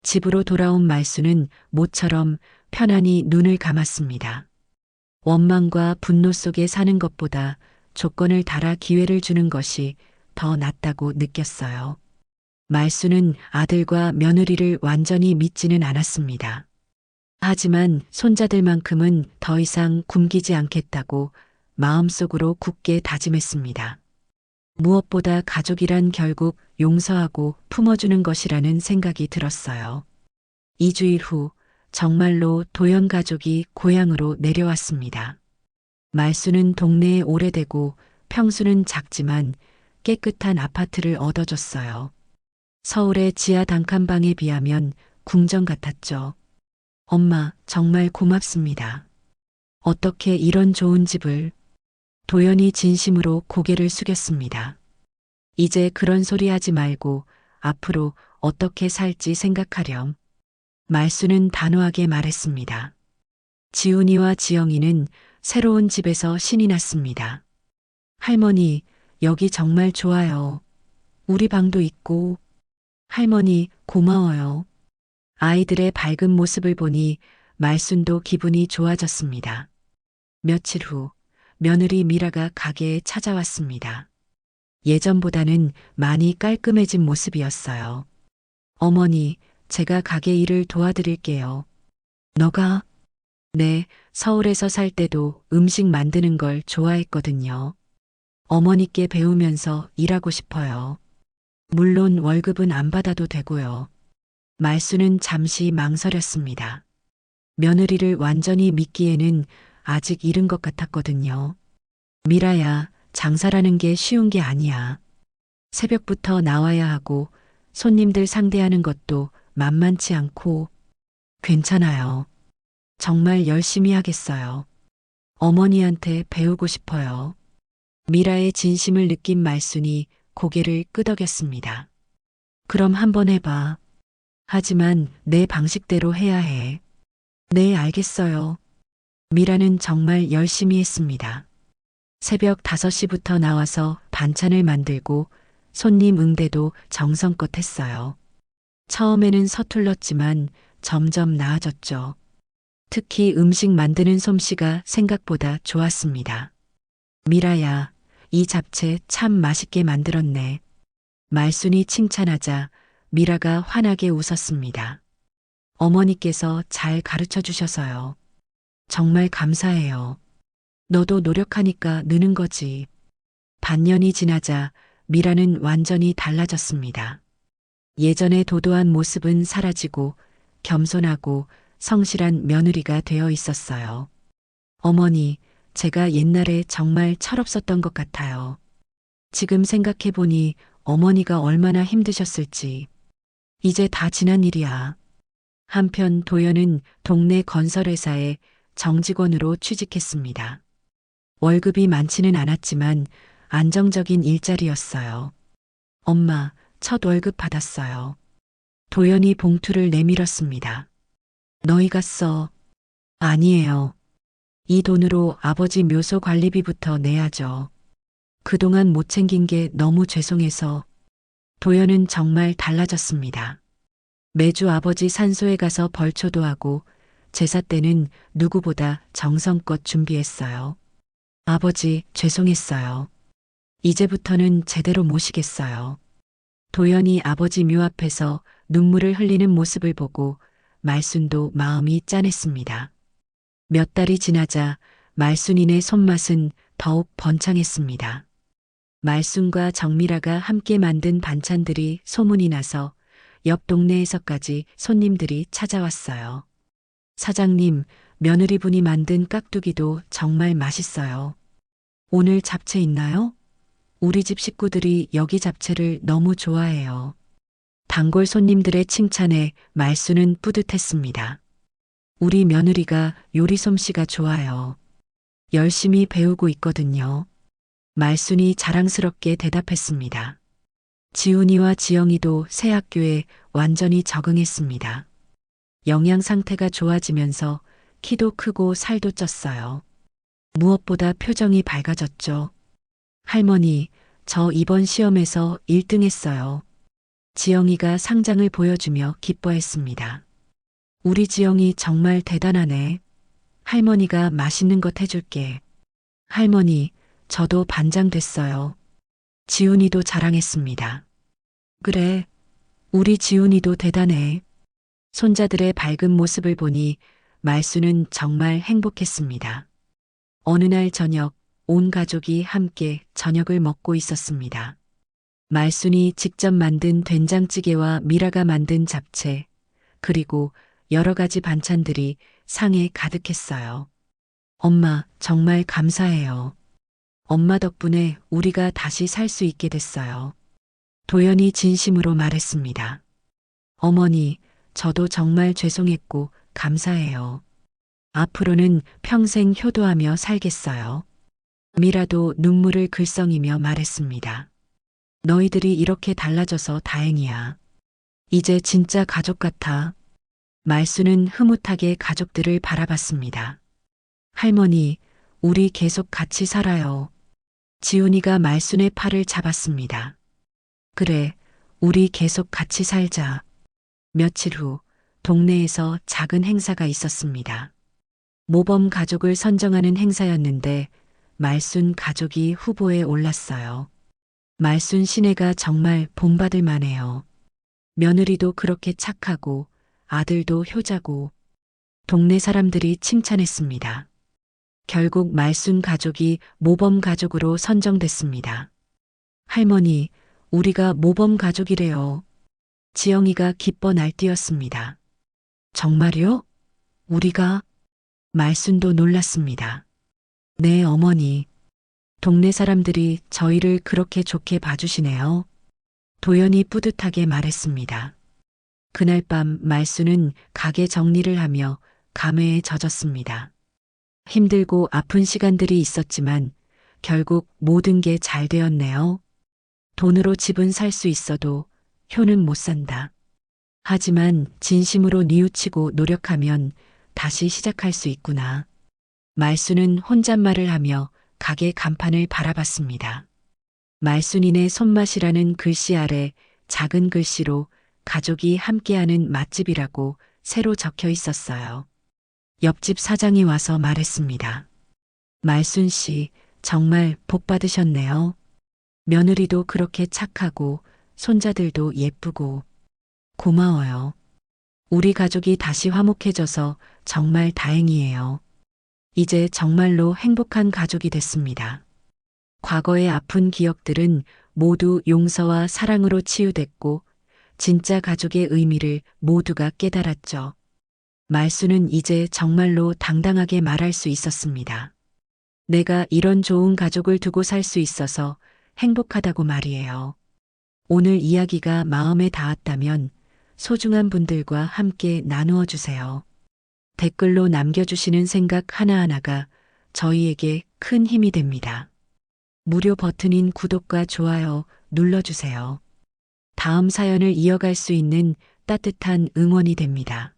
집으로 돌아온 말수는 모처럼 편안히 눈을 감았습니다. 원망과 분노 속에 사는 것보다 조건을 달아 기회를 주는 것이 더 낫다고 느꼈어요. 말수는 아들과 며느리를 완전히 믿지는 않았습니다. 하지만 손자들만큼은 더 이상 굶기지 않겠다고 마음속으로 굳게 다짐했습니다. 무엇보다 가족이란 결국 용서하고 품어주는 것이라는 생각이 들었어요. 2주일 후 정말로 도연 가족이 고향으로 내려왔습니다. 말수는 동네에 오래되고 평수는 작지만 깨끗한 아파트를 얻어줬어요. 서울의 지하 단칸방에 비하면 궁전 같았죠. 엄마, 정말 고맙습니다. 어떻게 이런 좋은 집을. 도연이 진심으로 고개를 숙였습니다. 이제 그런 소리 하지 말고 앞으로 어떻게 살지 생각하렴. 말수는 단호하게 말했습니다. 지훈이와 지영이는 새로운 집에서 신이 났습니다. 할머니, 여기 정말 좋아요. 우리 방도 있고. 할머니, 고마워요. 아이들의 밝은 모습을 보니 말순도 기분이 좋아졌습니다. 며칠 후 며느리 미라가 가게에 찾아왔습니다. 예전보다는 많이 깔끔해진 모습이었어요. 어머니, 제가 가게 일을 도와드릴게요. 너가? 네, 서울에서 살 때도 음식 만드는 걸 좋아했거든요. 어머니께 배우면서 일하고 싶어요. 물론 월급은 안 받아도 되고요. 말수는 잠시 망설였습니다. 며느리를 완전히 믿기에는 아직 이른 것 같았거든요. 미라야, 장사라는 게 쉬운 게 아니야. 새벽부터 나와야 하고 손님들 상대하는 것도 만만치 않고. 괜찮아요. 정말 열심히 하겠어요. 어머니한테 배우고 싶어요. 미라의 진심을 느낀 말순이 고개를 끄덕였습니다. 그럼 한번 해봐. 하지만 내 방식대로 해야 해. 네, 알겠어요. 미라는 정말 열심히 했습니다. 새벽 5시부터 나와서 반찬을 만들고 손님 응대도 정성껏 했어요. 처음에는 서툴렀지만 점점 나아졌죠. 특히 음식 만드는 솜씨가 생각보다 좋았습니다. 미라야, 이 잡채 참 맛있게 만들었네. 말순이 칭찬하자 미라가 환하게 웃었습니다. 어머니께서 잘 가르쳐 주셔서요. 정말 감사해요. 너도 노력하니까 느는 거지. 반년이 지나자 미라는 완전히 달라졌습니다. 예전의 도도한 모습은 사라지고 겸손하고 성실한 며느리가 되어 있었어요. 어머니, 제가 옛날에 정말 철없었던 것 같아요. 지금 생각해보니 어머니가 얼마나 힘드셨을지. 이제 다 지난 일이야. 한편 도연은 동네 건설회사에 정직원으로 취직했습니다. 월급이 많지는 않았지만 안정적인 일자리였어요. 엄마, 첫 월급 받았어요. 도연이 봉투를 내밀었습니다. 너희가 써. 아니에요. 이 돈으로 아버지 묘소 관리비부터 내야죠. 그동안 못 챙긴 게 너무 죄송해서. 도연은 정말 달라졌습니다. 매주 아버지 산소에 가서 벌초도 하고 제사 때는 누구보다 정성껏 준비했어요. 아버지, 죄송했어요. 이제부터는 제대로 모시겠어요. 도연이 아버지 묘 앞에서 눈물을 흘리는 모습을 보고 말순도 마음이 짠했습니다. 몇 달이 지나자 말순이네 손맛은 더욱 번창했습니다. 말순과 정미라가 함께 만든 반찬들이 소문이 나서 옆 동네에서까지 손님들이 찾아왔어요. 사장님, 며느리분이 만든 깍두기도 정말 맛있어요. 오늘 잡채 있나요? 우리 집 식구들이 여기 잡채를 너무 좋아해요. 단골 손님들의 칭찬에 말순은 뿌듯했습니다. 우리 며느리가 요리 솜씨가 좋아요. 열심히 배우고 있거든요. 말순이 자랑스럽게 대답했습니다. 지훈이와 지영이도 새 학교에 완전히 적응했습니다. 영양 상태가 좋아지면서 키도 크고 살도 쪘어요. 무엇보다 표정이 밝아졌죠. 할머니, 저 이번 시험에서 1등 했어요. 지영이가 상장을 보여주며 기뻐했습니다. 우리 지영이 정말 대단하네. 할머니가 맛있는 것 해줄게. 할머니, 저도 반장 됐어요. 지훈이도 자랑했습니다. 그래, 우리 지훈이도 대단해. 손자들의 밝은 모습을 보니 말순은 정말 행복했습니다. 어느 날 저녁, 온 가족이 함께 저녁을 먹고 있었습니다. 말순이 직접 만든 된장찌개와 미라가 만든 잡채, 그리고 여러 가지 반찬들이 상에 가득했어요. 엄마, 정말 감사해요. 엄마 덕분에 우리가 다시 살 수 있게 됐어요. 도연이 진심으로 말했습니다. 어머니, 저도 정말 죄송했고 감사해요. 앞으로는 평생 효도하며 살겠어요. 미라도 눈물을 글썽이며 말했습니다. 너희들이 이렇게 달라져서 다행이야. 이제 진짜 가족 같아. 말순은 흐뭇하게 가족들을 바라봤습니다. 할머니, 우리 계속 같이 살아요. 지훈이가 말순의 팔을 잡았습니다. 그래, 우리 계속 같이 살자. 며칠 후 동네에서 작은 행사가 있었습니다. 모범 가족을 선정하는 행사였는데 말순 가족이 후보에 올랐어요. 말순 시내가 정말 본받을 만해요. 며느리도 그렇게 착하고 아들도 효자고 동네 사람들이 칭찬했습니다. 결국 말순 가족이 모범 가족으로 선정됐습니다. 할머니, 우리가 모범 가족이래요. 지영이가 기뻐 날뛰었습니다. 정말요? 우리가? 말순도 놀랐습니다. 네, 어머니. 동네 사람들이 저희를 그렇게 좋게 봐주시네요. 도연이 뿌듯하게 말했습니다. 그날 밤 말순은 가게 정리를 하며 감회에 젖었습니다. 힘들고 아픈 시간들이 있었지만 결국 모든 게 잘 되었네요. 돈으로 집은 살 수 있어도 효는 못 산다. 하지만 진심으로 뉘우치고 노력하면 다시 시작할 수 있구나. 말순은 혼잣말을 하며 가게 간판을 바라봤습니다. 말순이네 손맛이라는 글씨 아래 작은 글씨로 가족이 함께하는 맛집이라고 새로 적혀 있었어요. 옆집 사장이 와서 말했습니다. 말순 씨, 정말 복 받으셨네요. 며느리도 그렇게 착하고 손자들도 예쁘고 고마워요. 우리 가족이 다시 화목해져서 정말 다행이에요. 이제 정말로 행복한 가족이 됐습니다. 과거의 아픈 기억들은 모두 용서와 사랑으로 치유됐고 진짜 가족의 의미를 모두가 깨달았죠. 말순은 이제 정말로 당당하게 말할 수 있었습니다. 내가 이런 좋은 가족을 두고 살 수 있어서 행복하다고 말이에요. 오늘 이야기가 마음에 닿았다면 소중한 분들과 함께 나누어 주세요. 댓글로 남겨주시는 생각 하나하나가 저희에게 큰 힘이 됩니다. 무료 버튼인 구독과 좋아요 눌러주세요. 다음 사연을 이어갈 수 있는 따뜻한 응원이 됩니다.